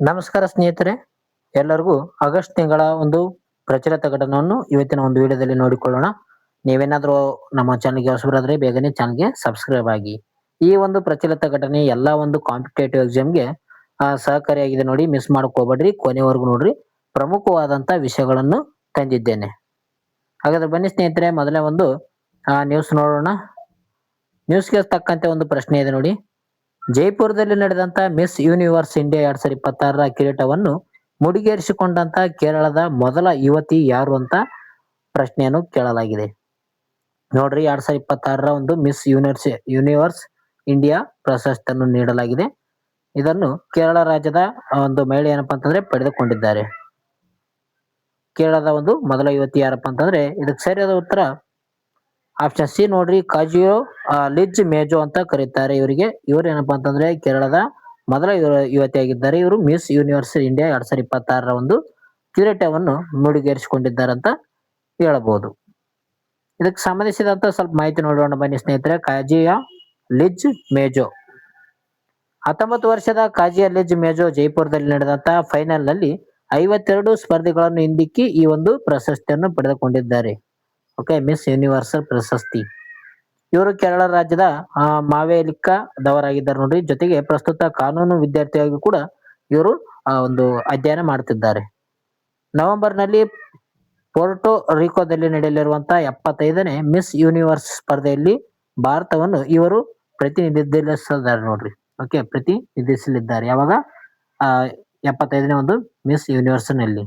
ನಮಸ್ಕಾರ ಸ್ನೇಹಿತರೆ, ಎಲ್ಲರಿಗೂ ಆಗಸ್ಟ್ ತಿಂಗಳ ಒಂದು ಪ್ರಚಲಿತ ಘಟನೆಯನ್ನು ಇವತ್ತಿನ ಒಂದು ವಿಡಿಯೋದಲ್ಲಿ ನೋಡಿಕೊಳ್ಳೋಣ. ನೀವೇನಾದರೂ ನಮ್ಮ ಚಾನಲ್ಗೆ ಹೊಸಬರಾದ್ರೆ ಬೇಗನೆ ಚಾನಲ್ಗೆ ಸಬ್ಸ್ಕ್ರೈಬ್ ಆಗಿ. ಈ ಒಂದು ಪ್ರಚಲಿತ ಘಟನೆ ಎಲ್ಲ ಒಂದು ಕಾಂಪಿಟೇಟಿವ್ ಎಕ್ಸಾಮ್ಗೆ ಸಹಕಾರಿಯಾಗಿದೆ ನೋಡಿ, ಮಿಸ್ ಹೋಗ್ಬೇಡ್ರಿ, ಕೊನೆವರೆಗೂ ನೋಡ್ರಿ. ಪ್ರಮುಖವಾದಂತ ವಿಷಯಗಳನ್ನು ತಂದಿದ್ದೇನೆ. ಹಾಗಾದ್ರೆ ಬನ್ನಿ ಸ್ನೇಹಿತರೆ, ಮೊದಲೇ ಒಂದು ನ್ಯೂಸ್ ನೋಡೋಣ. ನ್ಯೂಸ್ಗೆ ತಕ್ಕಂತೆ ಒಂದು ಪ್ರಶ್ನೆ ಇದೆ ನೋಡಿ. ಜೈಪುರದಲ್ಲಿ ನಡೆದಂತ ಮಿಸ್ ಯೂನಿವರ್ಸ್ ಇಂಡಿಯಾ 2026ರ ಕಿರೀಟವನ್ನು ಮುಡಿಗೇರಿಸಿಕೊಂಡಂತ ಕೇರಳದ ಮೊದಲ ಯುವತಿ ಯಾರು ಅಂತ ಪ್ರಶ್ನೆಯನ್ನು ಕೇಳಲಾಗಿದೆ. ನೋಡ್ರಿ, 2026ರ ಒಂದು ಮಿಸ್ ಯೂನಿವರ್ಸ್ ಇಂಡಿಯಾ ಪ್ರಶಸ್ತಿಯನ್ನು ನೀಡಲಾಗಿದೆ. ಇದನ್ನು ಕೇರಳ ರಾಜ್ಯದ ಒಂದು ಮಹಿಳೆ ಏನಪ್ಪಾ ಅಂತಂದ್ರೆ ಪಡೆದುಕೊಂಡಿದ್ದಾರೆ. ಕೇರಳದ ಒಂದು ಮೊದಲ ಯುವತಿ ಯಾರಪ್ಪ ಅಂತಂದ್ರೆ, ಇದಕ್ಕೆ ಸರಿಯಾದ ಉತ್ತರ ಆಪ್ಷನ್ ಸಿ ನೋಡ್ರಿ, ಕಾಜಿಯೋ ಲಿಜ್ ಮೇಜೋ ಅಂತ ಕರೀತಾರೆ ಇವರಿಗೆ. ಇವರು ಏನಪ್ಪಾ ಅಂತಂದ್ರೆ ಕೇರಳದ ಮೊದಲ ಯುವತಿಯಾಗಿದ್ದಾರೆ. ಇವರು ಮಿಸ್ ಯೂನಿವರ್ಸ್ ಇಂಡಿಯಾ 2026ರ ಒಂದು ಕಿರೀಟವನ್ನು ಮುಡಿಗೇರಿಸಿಕೊಂಡಿದ್ದಾರೆ ಅಂತ ಹೇಳಬಹುದು. ಇದಕ್ಕೆ ಸಂಬಂಧಿಸಿದಂತ ಸ್ವಲ್ಪ ಮಾಹಿತಿ ನೋಡೋಣ ಬನ್ನಿ ಸ್ನೇಹಿತರೆ. ಕಾಜಿಯಾ ಲಿಜ್ ಮೇಜೋ 19 ವರ್ಷದ ಕಾಜಿಯಾ ಲಿಜ್ ಮೇಜೋ ಜೈಪುರದಲ್ಲಿ ನಡೆದಂತ ಫೈನಲ್ ನಲ್ಲಿ 52 ಸ್ಪರ್ಧಿಗಳನ್ನು ಹಿಂದಿಕ್ಕಿ ಈ ಒಂದು ಪ್ರಶಸ್ತಿಯನ್ನು ಪಡೆದುಕೊಂಡಿದ್ದಾರೆ. ಓಕೆ, ಮಿಸ್ ಯೂನಿವರ್ಸಲ್ ಪ್ರಶಸ್ತಿ. ಇವರು ಕೇರಳ ರಾಜ್ಯದ ಮಾವೇಲಿಕ್ಕದವರಾಗಿದ್ದಾರೆ ನೋಡ್ರಿ. ಜೊತೆಗೆ ಪ್ರಸ್ತುತ ಕಾನೂನು ವಿದ್ಯಾರ್ಥಿಯಾಗಿ ಕೂಡ ಇವರು ಒಂದು ಅಧ್ಯಯನ ಮಾಡುತ್ತಿದ್ದಾರೆ. ನವೆಂಬರ್ನಲ್ಲಿ ಪೋರ್ಟೋ ರಿಕೋದಲ್ಲಿ ನಡೆಯಲಿರುವಂತಹ 75ನೇ ಮಿಸ್ ಯೂನಿವರ್ಸ್ ಸ್ಪರ್ಧೆಯಲ್ಲಿ ಭಾರತವನ್ನು ಇವರು ಪ್ರತಿನಿಧಿಸಲಿದ್ದಾರೆ ನೋಡ್ರಿ. ಓಕೆ, ಪ್ರತಿನಿಧಿಸಲಿದ್ದಾರೆ. ಯಾವಾಗ 75ನೇ ಒಂದು ಮಿಸ್ ಯೂನಿವರ್ಸ್ ನಲ್ಲಿ.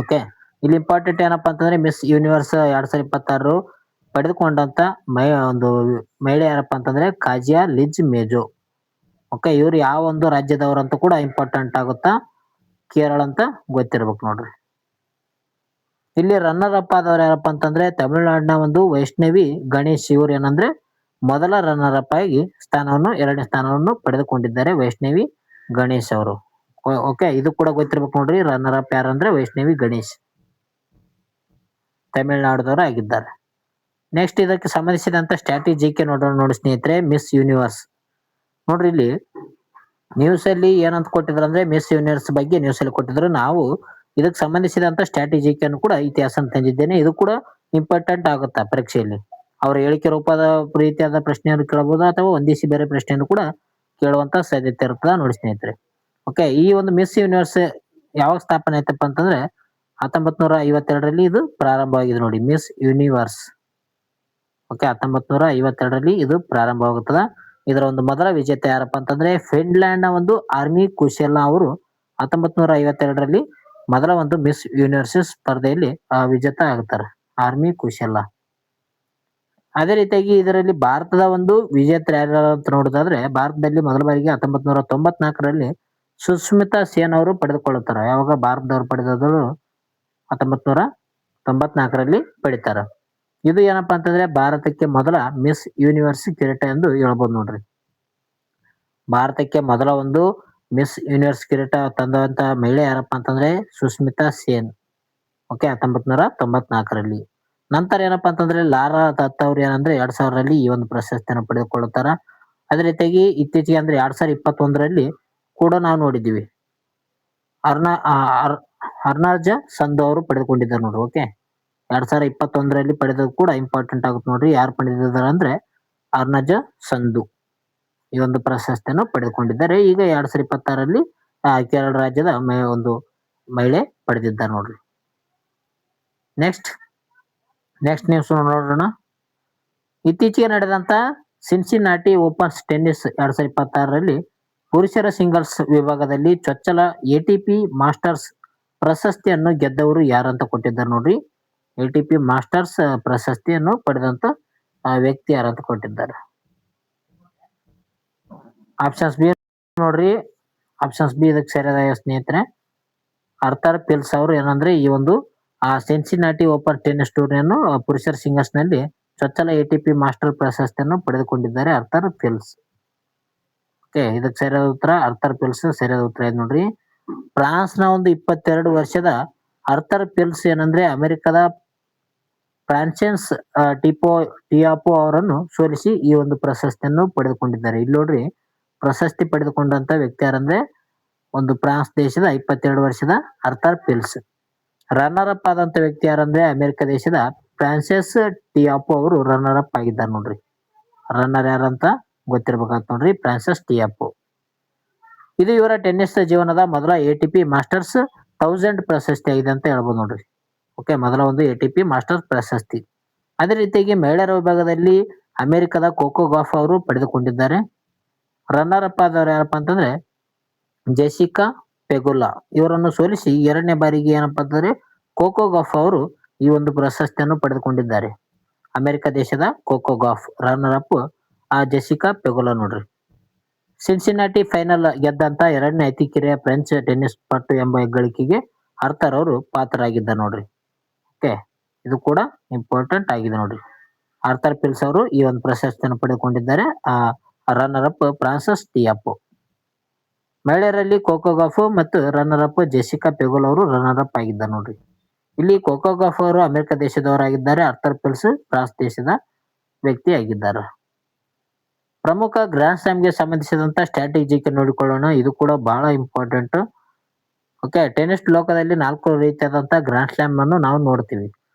ಓಕೆ, ಇಲ್ಲಿ ಇಂಪಾರ್ಟೆಂಟ್ ಏನಪ್ಪಾ ಅಂತಂದ್ರೆ ಮಿಸ್ ಯೂನಿವರ್ಸ್ 2026 ಪಡೆದುಕೊಂಡಂತ ಒಂದು ಮಹಿಳೆ ಯಾರಪ್ಪ ಅಂತಂದ್ರೆ ಕಾಜಿಯಾ ಲಿಜ್ ಮೇಜೋ. ಓಕೆ, ಇವ್ರು ಯಾವ ಒಂದು ರಾಜ್ಯದವರು ಅಂತ ಕೂಡ ಇಂಪಾರ್ಟೆಂಟ್ ಆಗುತ್ತಾ, ಕೇರಳ ಅಂತ ಗೊತ್ತಿರ್ಬೇಕು ನೋಡ್ರಿ. ಇಲ್ಲಿ ರನ್ನರ್ ಅಪ್ ಆದವ್ರು ಯಾರಪ್ಪ ಅಂತಂದ್ರೆ ತಮಿಳುನಾಡಿನ ಒಂದು ವೈಷ್ಣವಿ ಗಣೇಶ್. ಇವ್ರು ಏನಂದ್ರೆ ಮೊದಲ ರನ್ನರ್ ಅಪ್ ಆಗಿ ಎರಡನೇ ಸ್ಥಾನವನ್ನು ಪಡೆದುಕೊಂಡಿದ್ದಾರೆ, ವೈಷ್ಣವಿ ಗಣೇಶ್ ಅವರು. ಓಕೆ, ಇದು ಕೂಡ ಗೊತ್ತಿರ್ಬೇಕು ನೋಡ್ರಿ. ರನ್ನರ್ ಅಪ್ ಯಾರಂದ್ರೆ ವೈಷ್ಣವಿ ಗಣೇಶ್, ತಮಿಳುನಾಡದವರು ಆಗಿದ್ದಾರೆ. ನೆಕ್ಸ್ಟ್ ಇದಕ್ಕೆ ಸಂಬಂಧಿಸಿದಂತ ಸ್ಟ್ರಾಟಜಿಗೆ ನೋಡೋಣ ನೋಡಿ ಸ್ನೇಹಿತರೆ. ಮಿಸ್ ಯೂನಿವರ್ಸ್ ನೋಡ್ರಿ, ಇಲ್ಲಿ ನ್ಯೂಸ್ ಅಲ್ಲಿ ಏನಂತ ಕೊಟ್ಟಿದ್ರು ಅಂದ್ರೆ ಮಿಸ್ ಯೂನಿವರ್ಸ್ ಬಗ್ಗೆ ನ್ಯೂಸ್ ಅಲ್ಲಿ ಕೊಟ್ಟಿದ್ರು. ನಾವು ಇದಕ್ಕೆ ಸಂಬಂಧಿಸಿದಂತ ಸ್ಟ್ರಾಟಜಿಯನ್ನು ಕೂಡ ಇತಿಹಾಸ ತಂದಿದ್ದೇನೆ. ಇದು ಕೂಡ ಇಂಪಾರ್ಟೆಂಟ್ ಆಗುತ್ತಾ ಪರೀಕ್ಷೆಯಲ್ಲಿ. ಅವರ ಹೇಳಿಕೆ ರೂಪದ ರೀತಿಯಾದ ಪ್ರಶ್ನೆಯನ್ನು ಕೇಳಬಹುದು, ಅಥವಾ ಒಂದಿಸಿ ಬೇರೆ ಪ್ರಶ್ನೆಯನ್ನು ಕೂಡ ಕೇಳುವಂತ ಸಾಧ್ಯತೆ ಇರ್ತದ ನೋಡಿ ಸ್ನೇಹಿತರೆ. ಓಕೆ, ಈ ಒಂದು ಮಿಸ್ ಯೂನಿವರ್ಸ್ ಯಾವಾಗ ಸ್ಥಾಪನೆ ಆಯ್ತಪ್ಪ ಅಂತಂದ್ರೆ 1952ರಲ್ಲಿ ಇದು ಪ್ರಾರಂಭವಾಗಿದೆ ನೋಡಿ, ಮಿಸ್ ಯೂನಿವರ್ಸ್. ಓಕೆ, 1952ರಲ್ಲಿ ಇದು ಪ್ರಾರಂಭವಾಗುತ್ತದೆ. ಇದರ ಒಂದು ಮೊದಲ ವಿಜೇತ ಯಾರಪ್ಪ ಅಂತಂದ್ರೆ ಫಿನ್ಲ್ಯಾಂಡ್ ನ ಒಂದು ಆರ್ಮಿ ಕುಶೆಲ್ಲಾ ಅವರು 1952ರಲ್ಲಿ ಮೊದಲ ಒಂದು ಮಿಸ್ ಯೂನಿವರ್ಸ್ ಸ್ಪರ್ಧೆಯಲ್ಲಿ ವಿಜೇತ ಆಗುತ್ತಾರೆ, ಆರ್ಮಿ ಕುಶೆಲ್ಲಾ. ಅದೇ ರೀತಿಯಾಗಿ ಇದರಲ್ಲಿ ಭಾರತದ ಒಂದು ವಿಜೇತರು ಯಾರು ಅಂತ ನೋಡೋದಾದ್ರೆ, ಭಾರತದಲ್ಲಿ ಮೊದಲ ಬಾರಿಗೆ 1994ರಲ್ಲಿ ಸುಸ್ಮಿತಾ ಸೇನ್ ಅವರು ಪಡೆದುಕೊಳ್ಳುತ್ತಾರೆ. ಯಾವಾಗ ಭಾರತದವರು ಪಡೆದರು 1994ರಲ್ಲಿ ಪಡಿತಾರ. ಇದು ಏನಪ್ಪಾ ಅಂತಂದ್ರೆ ಭಾರತಕ್ಕೆ ಮೊದಲ ಮಿಸ್ ಯೂನಿವರ್ಸ್ ಕಿರೀಟ ಎಂದು ಹೇಳ್ಬೋದು ನೋಡ್ರಿ. ಭಾರತಕ್ಕೆ ಮೊದಲ ಒಂದು ಮಿಸ್ ಯೂನಿವರ್ಸ್ ಕಿರೀಟ ತಂದಂತ ಮಹಿಳೆ ಯಾರಪ್ಪ ಅಂತಂದ್ರೆ ಸುಸ್ಮಿತಾ ಸೇನ್. ಓಕೆ, 1994ರಲ್ಲಿ. ನಂತರ ಏನಪ್ಪಾ ಅಂತಂದ್ರೆ ಲಾರಾ ದತ್ ಅವ್ರು ಏನಂದ್ರೆ 2000ರಲ್ಲಿ ಈ ಒಂದು ಪ್ರಶಸ್ತಿಯನ್ನು ಪಡೆದುಕೊಳ್ಳುತ್ತಾರ. ಅದೇ ರೀತಿಯಾಗಿ ಇತ್ತೀಚೆಗೆ ಅಂದ್ರೆ 2021ರಲ್ಲಿ ಕೂಡ ನಾವು ನೋಡಿದ್ದೀವಿ, ಅರ್ನಾಜ ಸಂಧು ಅವರು ಪಡೆದುಕೊಂಡಿದ್ದಾರೆ ನೋಡ್ರಿ. ಓಕೆ, 2021ರಲ್ಲಿ ಪಡೆದ ಕೂಡ ಇಂಪಾರ್ಟೆಂಟ್ ಆಗುತ್ತೆ ನೋಡ್ರಿ. ಯಾರು ಪಡೆದಿದ್ದಾರೆ ಅಂದ್ರೆ ಅರ್ನಜ ಸಂಧು ಈ ಒಂದು ಪ್ರಶಸ್ತಿಯನ್ನು ಪಡೆದುಕೊಂಡಿದ್ದಾರೆ. ಈಗ 2026ರಲ್ಲಿ ಕೇರಳ ರಾಜ್ಯದ ಒಂದು ಮಹಿಳೆ ಪಡೆದಿದ್ದಾರೆ ನೋಡ್ರಿ. ನೆಕ್ಸ್ಟ್ ನ್ಯೂಸ್ ನೋಡೋಣ. ಇತ್ತೀಚೆಗೆ ನಡೆದಂತ ಸಿನ್ಸಿನಾಟಿ ಓಪನ್ ಟೆನ್ನಿಸ್ 2026ರಲ್ಲಿ ಪುರುಷರ ಸಿಂಗಲ್ಸ್ ವಿಭಾಗದಲ್ಲಿ ಚೊಚ್ಚಲ ಎಟಿಪಿ ಮಾಸ್ಟರ್ಸ್ ಪ್ರಶಸ್ತಿಯನ್ನು ಗೆದ್ದವರು ಯಾರಂತ ಕೊಟ್ಟಿದ್ದಾರೆ ನೋಡ್ರಿ. ಎಟಿಪಿ ಮಾಸ್ಟರ್ಸ್ ಪ್ರಶಸ್ತಿಯನ್ನು ಪಡೆದಂತ ವ್ಯಕ್ತಿ ಯಾರಂತ ಕೊಟ್ಟಿದ್ದಾರೆ. ಆಪ್ಷನ್ಸ್ ಬಿ ನೋಡ್ರಿ. ಆಪ್ಷನ್ಸ್ ಬಿ ಇದಕ್ಕೆ ಸರಿಯಾದ ಸ್ನೇಹಿತರೆ ಅರ್ಥರ್ ಪಿಲ್ಸ್ ಅವರು ಏನಂದ್ರೆ ಈ ಒಂದು ಸಿನ್ಸಿನಾಟಿ ಓಪನ್ ಟೆನ್ನಿಸ್ ಟೂರ್ನಿಯನ್ನು ಪುರುಷರ ಸಿಂಗಲ್ಸ್ ನಲ್ಲಿ ಚೊಚ್ಚಲ ಎಟಿಪಿ ಮಾಸ್ಟರ್ ಪ್ರಶಸ್ತಿಯನ್ನು ಪಡೆದುಕೊಂಡಿದ್ದಾರೆ, ಅರ್ಥರ್ ಪಿಲ್ಸ್. ಓಕೆ, ಇದಕ್ಕೆ ಸರಿಯಾದ ಉತ್ತರ ಅರ್ಥರ್ ಪಿಲ್ಸ್ ಸರಿಯಾದ ಉತ್ತರ ಇದೆ ನೋಡ್ರಿ. ಫ್ರಾನ್ಸ್ ನ ಒಂದು 22 ವರ್ಷದ ಅರ್ಥರ್ ಪಿಲ್ಸ್ ಏನಂದ್ರೆ ಅಮೆರಿಕದ ಫ್ರಾನ್ಸೆನ್ಸ್ ಟಿಯಾಪೋ ಅವರನ್ನು ಸೋಲಿಸಿ ಈ ಒಂದು ಪ್ರಶಸ್ತಿಯನ್ನು ಪಡೆದುಕೊಂಡಿದ್ದಾರೆ. ಇಲ್ಲಿ ನೋಡ್ರಿ, ಪ್ರಶಸ್ತಿ ಪಡೆದುಕೊಂಡಂತ ವ್ಯಕ್ತಿ ಯಾರಂದ್ರೆ ಒಂದು ಫ್ರಾನ್ಸ್ ದೇಶದ 22 ವರ್ಷದ ಅರ್ಥರ್ ಪಿಲ್ಸ್. ರನ್ನರ್ ಅಪ್ ಆದಂತ ವ್ಯಕ್ತಿ ಯಾರಂದ್ರೆ ಅಮೆರಿಕ ದೇಶದ ಫ್ರಾನ್ಸಿಸ್ ಟಿಯಾಪೋ ಅವರು ರನ್ನರ್ ಅಪ್ ಆಗಿದ್ದಾರೆ ನೋಡ್ರಿ. ರನ್ನರ್ ಯಾರಂತ ಗೊತ್ತಿರ್ಬೇಕಂತ ನೋಡ್ರಿ, ಫ್ರಾನ್ಸಿಸ್ ಟಿಯಾಪೋ. ಇದು ಇವರ ಟೆನ್ನಿಸ್ ಜೀವನದ ಮೊದಲ ATP ಮಾಸ್ಟರ್ಸ್ 1000 ಪ್ರಶಸ್ತಿ ಆಗಿದೆ ಅಂತ ಹೇಳ್ಬೋದು ನೋಡ್ರಿ. ಓಕೆ, ಮೊದಲ ಒಂದು ATP ಮಾಸ್ಟರ್ಸ್ ಪ್ರಶಸ್ತಿ. ಅದೇ ರೀತಿಯಾಗಿ ಮಹಿಳೆಯರ ವಿಭಾಗದಲ್ಲಿ ಅಮೆರಿಕದ ಕೋಕೋ ಗಾಫ್ ಅವರು ಪಡೆದುಕೊಂಡಿದ್ದಾರೆ. ರನ್ನರ್ ಅಪ್ ಆದವರು ಯಾರಪ್ಪ ಅಂತಂದ್ರೆ ಜೆಸಿಕಾ ಪೆಗುಲಾ ಇವರನ್ನು ಸೋಲಿಸಿ 2ನೇ ಬಾರಿಗೆ ಏನಪ್ಪಾ ಅಂತಂದ್ರೆ ಕೋಕೋ ಗಾಫ್ ಅವರು ಈ ಒಂದು ಪ್ರಶಸ್ತಿಯನ್ನು ಪಡೆದುಕೊಂಡಿದ್ದಾರೆ. ಅಮೆರಿಕ ದೇಶದ ಕೋಕೋ ಗಾಫ್ ರನ್ನರ್ ಅಪ್ ಆ ಜೆಸಿಕಾ ಪೆಗುಲಾ ನೋಡ್ರಿ. ಸಿನ್ಸಿನಾಟಿ ಫೈನಲ್ ಗೆದ್ದಂತ 2ನೇ ಅತಿ ಕಿರಿಯ ಫ್ರೆಂಚ್ ಟೆನ್ನಿಸ್ ಪಟು ಎಂಬ ಹೆಗ್ಗಳಿಕೆಗೆ ಆರ್ಥರ್ ಅವರು ಪಾತ್ರರಾಗಿದ್ದಾರೆ ನೋಡ್ರಿ. ಓಕೆ, ಇದು ಕೂಡ ಇಂಪಾರ್ಟೆಂಟ್ ಆಗಿದೆ ನೋಡ್ರಿ. ಆರ್ಥರ್ ಪಿಲ್ಸ್ ಅವರು ಈ ಒಂದು ಪ್ರಶಸ್ತಿಯನ್ನು ಪಡೆದುಕೊಂಡಿದ್ದಾರೆ. Runner up Francis Tiafoe. ಮಹಿಳೆಯರಲ್ಲಿ ಕೋಕೋ ಗಾಫ್ ಮತ್ತು ರನ್ನರ್ ಅಪ್ ಜೆಸಿಕಾ ಪೆಗುಲಾ ಅವರು ರನ್ನರ್ ಅಪ್ ಆಗಿದ್ದಾರೆ ನೋಡ್ರಿ. ಇಲ್ಲಿ ಕೋಕೋ ಗಾಫ್ ಅವರು ಅಮೆರಿಕ ದೇಶದವರಾಗಿದ್ದಾರೆ. ಆರ್ಥರ್ ಪಿಲ್ಸ್ ಫ್ರಾನ್ಸ್ ದೇಶದ ವ್ಯಕ್ತಿ ಆಗಿದ್ದಾರೆ. ಪ್ರಮುಖ ಗ್ರ್ಯಾಂಡ್ ಸ್ಲಾಮ್ಗೆ ಸಂಬಂಧಿಸಿದಂತ ಸ್ಟ್ರಾಟಜಿಗೆ ನೋಡಿಕೊಳ್ಳೋಣ. ಇದು ಕೂಡ ಬಹಳ ಇಂಪಾರ್ಟೆಂಟ್. ಓಕೆ, ಟೆನ್ನಿಸ್ ಲೋಕದಲ್ಲಿ 4 ರೀತಿಯಾದಂತಹ ಗ್ರ್ಯಾಂಡ್ ಸ್ಲಾಮ್ ಅನ್ನು ನಾವು ನೋಡ್ತೀವಿ.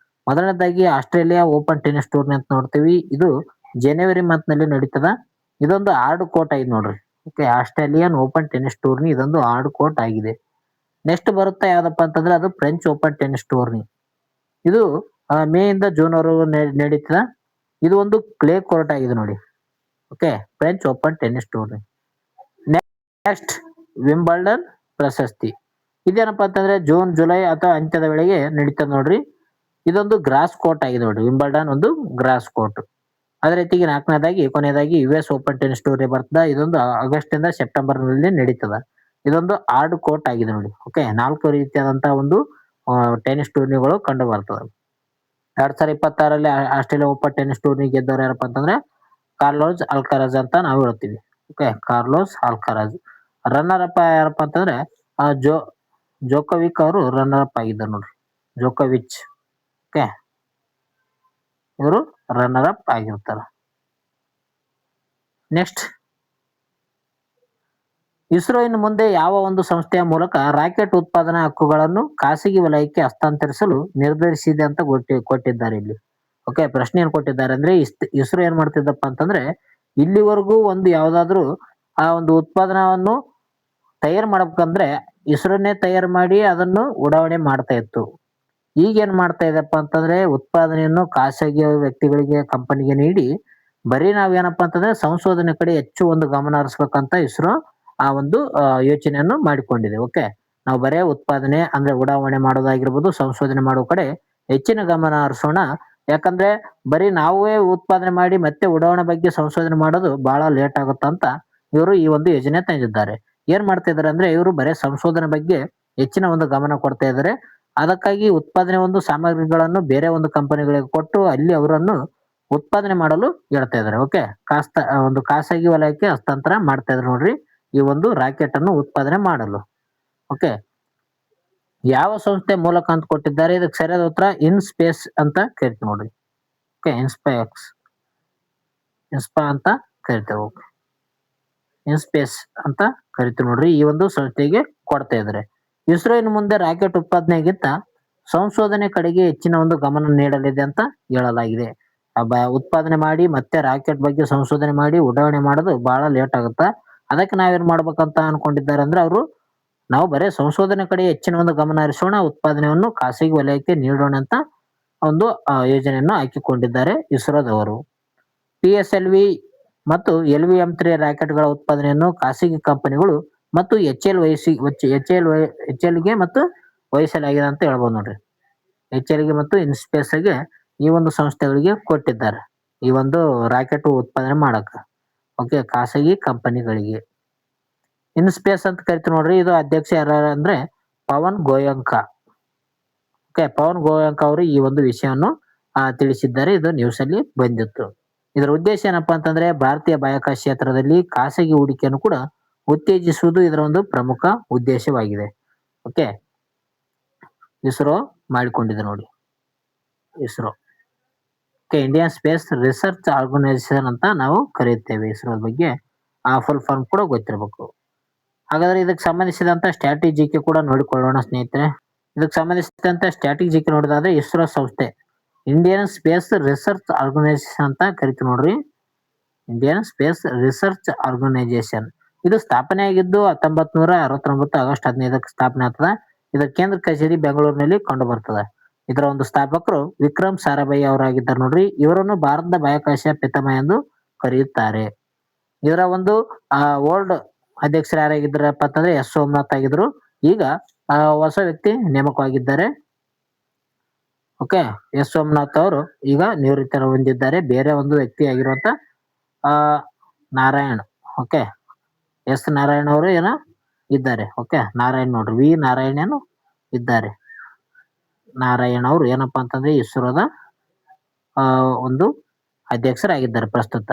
ಮೊದಲನೇದಾಗಿ ಆಸ್ಟ್ರೇಲಿಯಾ ಓಪನ್ ಟೆನ್ನಿಸ್ ಟೂರ್ನಿ ಅಂತ ನೋಡ್ತೀವಿ. ಇದು ಜನವರಿ ಮಂತ್ ನಲ್ಲಿ ನಡೀತದ. ಇದೊಂದು ಹಾರ್ಡ್ ಕೋರ್ಟ್ ಆಗಿದೆ ನೋಡ್ರಿ. Okay, Australian open tennis tourney ಇದೊಂದು ಹಾರ್ಡ್ ಕೋರ್ಟ್ ಆಗಿದೆ. ನೆಕ್ಸ್ಟ್ ಬರುತ್ತೆ ಯಾವ್ದಪ್ಪ ಅಂತಂದ್ರೆ ಅದು ಫ್ರೆಂಚ್ ಓಪನ್ ಟೆನ್ನಿಸ್ ಟೂರ್ನಿ. ಇದು ಮೇ ಇಂದ ಜೂನ್ ವರೆಗೂ ನಡೀತದ. ಇದು ಒಂದು ಕ್ಲೇ ಕೋರ್ಟ್ ಆಗಿದೆ ನೋಡಿ. Okay, French open tennis tourney. Next Wimbledon ಪ್ರಶಸ್ತಿ. ಇದೇನಪ್ಪಾ ಅಂತಂದ್ರೆ ಜೂನ್ ಜುಲೈ ಅಥವಾ ಅಂತ್ಯದ ವೇಳೆಗೆ ನಡೀತದೆ ನೋಡ್ರಿ. ಇದೊಂದು ಗ್ರಾಸ್ ಕೋರ್ಟ್ ಆಗಿದೆ ನೋಡ್ರಿ. ವಿಂಬಲ್ಡನ್ ಒಂದು ಗ್ರಾಸ್ ಕೋರ್ಟ್. ಅದೇ ರೀತಿಗೆ 4ನೇದಾಗಿ ಕೊನೆಯದಾಗಿ US ಓಪನ್ ಟೆನ್ನಿಸ್ ಟೂರ್ನಿ ಬರ್ತದ. ಇದೊಂದು ಆಗಸ್ಟ್ ಇಂದ ಸೆಪ್ಟೆಂಬರ್ ನಲ್ಲಿ ನಡೀತದ. ಇದೊಂದು ಹಾರ್ಡ್ ಕೋರ್ಟ್ ಆಗಿದೆ ನೋಡಿ. ಓಕೆ, 4 ರೀತಿಯಾದಂತಹ ಒಂದು ಟೆನ್ನಿಸ್ ಟೂರ್ನಿಗಳು ಕಂಡು ಬರ್ತದೆ. 2026ರಲ್ಲಿ ಆಸ್ಟ್ರೇಲಿಯಾ ಓಪನ್ ಟೆನ್ನಿಸ್ ಟೂರ್ನಿ ಗೆದ್ದವರು ಯಾರಪ್ಪ ಅಂತಂದ್ರೆ ಕಾರ್ಲೋಸ್ ಅಲ್ಕರಾಜ್ ಅಂತ ನಾವು ಹೇಳ್ತೀವಿ. Okay, Carlos Alcaraz. Runner up ಯಾರಪ್ಪ ಅಂತಂದ್ರೆ ಜೋಕೋವಿಕ್ ಅವರು ರನ್ನರ್ ಅಪ್ ಆಗಿದ್ದಾರೆ ನೋಡ್ರಿ. ಜೋಕೋವಿಚ್. ಓಕೆ, ಇವರು ರನ್ನರ್ ಅಪ್ ಆಗಿರ್ತಾರ. ನೆಕ್ಸ್ಟ್, ಇಸ್ರೋ ಇನ್ನು ಮುಂದೆ ಯಾವ ಒಂದು ಸಂಸ್ಥೆಯ ಮೂಲಕ ರಾಕೆಟ್ ಉತ್ಪಾದನಾ ಹಕ್ಕುಗಳನ್ನು ಖಾಸಗಿ ವಲಯಕ್ಕೆ ಹಸ್ತಾಂತರಿಸಲು ನಿರ್ಧರಿಸಿದೆ ಅಂತ ಕೊಟ್ಟಿದ್ದಾರೆ ಇಲ್ಲಿ. ಓಕೆ, ಪ್ರಶ್ನೆ ಏನ್ ಕೊಟ್ಟಿದ್ದಾರೆ ಅಂದ್ರೆ ಇಸ್ರೋ ಏನ್ ಮಾಡ್ತಿದ್ದಪ್ಪ ಅಂತಂದ್ರೆ ಇಲ್ಲಿವರೆಗೂ ಒಂದು ಯಾವ್ದಾದ್ರು ಆ ಒಂದು ಉತ್ಪಾದನಾವನ್ನು ತಯಾರು ಮಾಡ್ಬೇಕಂದ್ರೆ ಇಸ್ರೋನೇ ತಯಾರು ಮಾಡಿ ಅದನ್ನು ಉಡಾವಣೆ ಮಾಡ್ತಾ ಇತ್ತು. ಈಗ ಏನ್ ಮಾಡ್ತಾ ಇದೆಪ್ಪ ಅಂತಂದ್ರೆ ಉತ್ಪಾದನೆಯನ್ನು ಖಾಸಗಿ ವ್ಯಕ್ತಿಗಳಿಗೆ, ಕಂಪನಿಗೆ ನೀಡಿ ಬರೀ ನಾವೇನಪ್ಪಾ ಅಂತಂದ್ರೆ ಸಂಶೋಧನೆ ಕಡೆ ಹೆಚ್ಚು ಒಂದು ಗಮನ ಹರಿಸ್ಬೇಕಂತ ಇಸ್ರೋ ಆ ಒಂದು ಯೋಚನೆಯನ್ನು ಮಾಡಿಕೊಂಡಿದೆ. ಓಕೆ, ನಾವು ಬರೇ ಉತ್ಪಾದನೆ ಅಂದ್ರೆ ಉಡಾವಣೆ ಮಾಡೋದಾಗಿರ್ಬೋದು, ಸಂಶೋಧನೆ ಮಾಡೋ ಕಡೆ ಹೆಚ್ಚಿನ ಗಮನ ಹರಿಸೋಣ. ಯಾಕಂದ್ರೆ ಬರೀ ನಾವೇ ಉತ್ಪಾದನೆ ಮಾಡಿ ಮತ್ತೆ ಉಡಾವಣೆ ಬಗ್ಗೆ ಸಂಶೋಧನೆ ಮಾಡೋದು ಬಹಳ ಲೇಟ್ ಆಗುತ್ತಂತ ಇವರು ಈ ಒಂದು ಯೋಜನೆ ತಂದಿದ್ದಾರೆ. ಏನ್ ಮಾಡ್ತಾ ಇದಾರೆ ಅಂದ್ರೆ ಇವರು ಬರೇ ಸಂಶೋಧನೆ ಬಗ್ಗೆ ಹೆಚ್ಚಿನ ಒಂದು ಗಮನ ಕೊಡ್ತಾ ಇದ್ದಾರೆ. ಅದಕ್ಕಾಗಿ ಉತ್ಪಾದನೆ ಒಂದು ಸಾಮಗ್ರಿಗಳನ್ನು ಬೇರೆ ಒಂದು ಕಂಪನಿಗಳಿಗೆ ಕೊಟ್ಟು ಅಲ್ಲಿ ಅವರನ್ನು ಉತ್ಪಾದನೆ ಮಾಡಲು ಹೇಳ್ತಾ ಇದ್ದಾರೆ. ಓಕೆ, ಒಂದು ಖಾಸಗಿ ವಲಯಕ್ಕೆ ಹಸ್ತಾಂತರ ಮಾಡ್ತಾ ಇದ್ದಾರೆ ನೋಡ್ರಿ ಈ ಒಂದು ರಾಕೆಟ್ ಅನ್ನು ಉತ್ಪಾದನೆ ಮಾಡಲು. ಓಕೆ, ಯಾವ ಸಂಸ್ಥೆ ಮೂಲಕ ಅಂತ ಕೊಟ್ಟಿದ್ದಾರೆ. ಇದಕ್ಕೆ ಸರಿಯಾದ ಉತ್ತರ ಇನ್ ಸ್ಪೇಸ್ ಅಂತ ಕರಿತೀವಿ ನೋಡ್ರಿ. ಓಕೆ, ಇನ್ಸ್ಪಾ ಅಂತ ಕರಿತೇವೆ. ಓಕೆ, ಇನ್ಸ್ಪೇಸ್ ಅಂತ ಕರಿತೀವಿ ನೋಡ್ರಿ. ಈ ಒಂದು ಸಂಸ್ಥೆಗೆ ಕೊಡ್ತಾ ಇದ್ದಾರೆ. ಇಸ್ರೋ ಇನ್ನು ಮುಂದೆ ರಾಕೆಟ್ ಉತ್ಪಾದನೆಗಿಂತ ಸಂಶೋಧನೆ ಕಡೆಗೆ ಹೆಚ್ಚಿನ ಒಂದು ಗಮನ ನೀಡಲಿದೆ ಅಂತ ಹೇಳಲಾಗಿದೆ. ಉತ್ಪಾದನೆ ಮಾಡಿ ಮತ್ತೆ ರಾಕೆಟ್ ಬಗ್ಗೆ ಸಂಶೋಧನೆ ಮಾಡಿ ಉಡಾವಣೆ ಮಾಡೋದು ಬಹಳ ಲೇಟ್ ಆಗುತ್ತಾ. ಅದಕ್ಕೆ ನಾವೇನ್ ಮಾಡ್ಬೇಕಂತ ಅನ್ಕೊಂಡಿದ್ದಾರೆ ಅಂದ್ರೆ ನಾವು ಬರೇ ಸಂಶೋಧನೆ ಕಡೆ ಹೆಚ್ಚಿನ ಒಂದು ಗಮನ ಹರಿಸೋಣ, ಉತ್ಪಾದನೆಯನ್ನು ಖಾಸಗಿ ವಲಯಕ್ಕೆ ನೀಡೋಣ ಅಂತ ಒಂದು ಯೋಜನೆಯನ್ನು ಹಾಕಿಕೊಂಡಿದ್ದಾರೆ ಇಸ್ರೋದವರು. PSLV ಮತ್ತು LVM-3 ರಾಕೆಟ್ಗಳ ಉತ್ಪಾದನೆಯನ್ನು ಖಾಸಗಿ ಕಂಪನಿಗಳು ಮತ್ತು HALಗೆ ಮತ್ತು ವಹಿಸಲಾಗಿದೆ ಅಂತ ಹೇಳ್ಬೋದು ನೋಡ್ರಿ. HALಗೆ ಮತ್ತು ಇನ್ಸ್ಪೇಸ್ಗೆ ಈ ಒಂದು ಸಂಸ್ಥೆಗಳಿಗೆ ಕೊಟ್ಟಿದ್ದಾರೆ ಈ ಒಂದು ರಾಕೆಟ್ ಉತ್ಪಾದನೆ ಮಾಡಕ. ಓಕೆ, ಖಾಸಗಿ ಕಂಪನಿಗಳಿಗೆ. ಇನ್ಸ್ಪೇಸ್ ಅಂತ ಕರಿತೀವಿ ನೋಡ್ರಿ. ಇದು ಅಧ್ಯಕ್ಷ ಯಾರು ಅಂದ್ರೆ ಪವನ್ ಗೋಯಂಕ. ಓಕೆ, ಪವನ್ ಗೋಯಂಕ ಅವರು ಈ ಒಂದು ವಿಷಯವನ್ನು ತಿಳಿಸಿದ್ದಾರೆ. ಇದು ನ್ಯೂಸ್ ಅಲ್ಲಿ ಬಂದಿತ್ತು. ಇದರ ಉದ್ದೇಶ ಏನಪ್ಪಾ ಅಂತಂದ್ರೆ ಭಾರತೀಯ ಬಾಹ್ಯಾಕಾಶ ಕ್ಷೇತ್ರದಲ್ಲಿ ಖಾಸಗಿ ಹೂಡಿಕೆಯನ್ನು ಕೂಡ ಉತ್ತೇಜಿಸುವುದು ಇದರ ಒಂದು ಪ್ರಮುಖ ಉದ್ದೇಶವಾಗಿದೆ. ಓಕೆ, ಇಸ್ರೋ ಮಾಡಿಕೊಂಡಿದೆ ನೋಡಿ. ISRO Indian space research organisation ಅಂತ ನಾವು ಕರೆಯುತ್ತೇವೆ. ಇಸ್ರೋ ಬಗ್ಗೆ ಫುಲ್ ಫಾರ್ಮ್ ಕೂಡ ಗೊತ್ತಿರಬೇಕು. ಹಾಗಾದ್ರೆ ಇದಕ್ಕೆ ಸಂಬಂಧಿಸಿದಂತ ಸ್ಟ್ರಾಟಜಿಗೆ ಕೂಡ ನೋಡಿಕೊಳ್ಳೋಣ ಸ್ನೇಹಿತರೆ. ಇದಕ್ಕೆ ಸಂಬಂಧಿಸಿದಂತೆ ಸ್ಟ್ಯಾಟಿಕ್ ಜಿಕೆ ನೋಡೋದಾದ್ರೆ ಇಸ್ರೋ ಸಂಸ್ಥೆ, ಇಂಡಿಯನ್ ಸ್ಪೇಸ್ ರಿಸರ್ಚ್ ಆರ್ಗನೈಸೇಷನ್ ಅಂತ ಕರಿತೀವಿ ನೋಡ್ರಿ. ಇಂಡಿಯನ್ ಸ್ಪೇಸ್ ರಿಸರ್ಚ್ ಆರ್ಗನೈಸೇಷನ್ ಇದು ಸ್ಥಾಪನೆ ಆಗಿದ್ದು 1969 ಆಗಸ್ಟ್ 15ಕ್ಕೆ ಸ್ಥಾಪನೆ ಆಗ್ತದ. ಇದರ ಕೇಂದ್ರ ಕಚೇರಿ ಬೆಂಗಳೂರಿನಲ್ಲಿ ಕಂಡು ಬರ್ತದೆ. ಇದರ ಒಂದು ಸ್ಥಾಪಕರು ವಿಕ್ರಮ್ ಸಾರಾಭಾಯಿ ಅವರಾಗಿದ್ದಾರೆ ನೋಡ್ರಿ. ಇವರನ್ನು ಭಾರತದ ಬಾಹ್ಯಾಕಾಶ ಪಿತಾಮಹ ಎಂದು ಕರೆಯುತ್ತಾರೆ. ಇದರ ಒಂದು ಓಲ್ಡ್ ಅಧ್ಯಕ್ಷರು ಯಾರಾಗಿದ್ದಾರಪ್ಪ ಅಂತಂದ್ರೆ ಎಸ್ ಸೋಮನಾಥ್ ಆಗಿದ್ರು. ಈಗ ಹೊಸ ವ್ಯಕ್ತಿ ನೇಮಕವಾಗಿದ್ದಾರೆ. ಓಕೆ, ಎಸ್ ಸೋಮನಾಥ್ ಅವರು ಈಗ ನಿವೃತ್ತಿ ಹೊಂದಿದ್ದಾರೆ. ಬೇರೆ ಒಂದು ವ್ಯಕ್ತಿ ಆಗಿರುವಂತ ಆ ನಾರಾಯಣ್. ಓಕೆ, ಎಸ್ ನಾರಾಯಣ್ ಅವರು ಏನೋ ಇದ್ದಾರೆ. ಓಕೆ, ನಾರಾಯಣ್ ನೋಡ್ರಿ, ವಿ ನಾರಾಯಣ್ ಇದ್ದಾರೆ. ನಾರಾಯಣ್ ಅವರು ಏನಪ್ಪಾ ಅಂತಂದ್ರೆ ಇಸ್ರೋದ ಒಂದು ಅಧ್ಯಕ್ಷರಾಗಿದ್ದಾರೆ ಪ್ರಸ್ತುತ.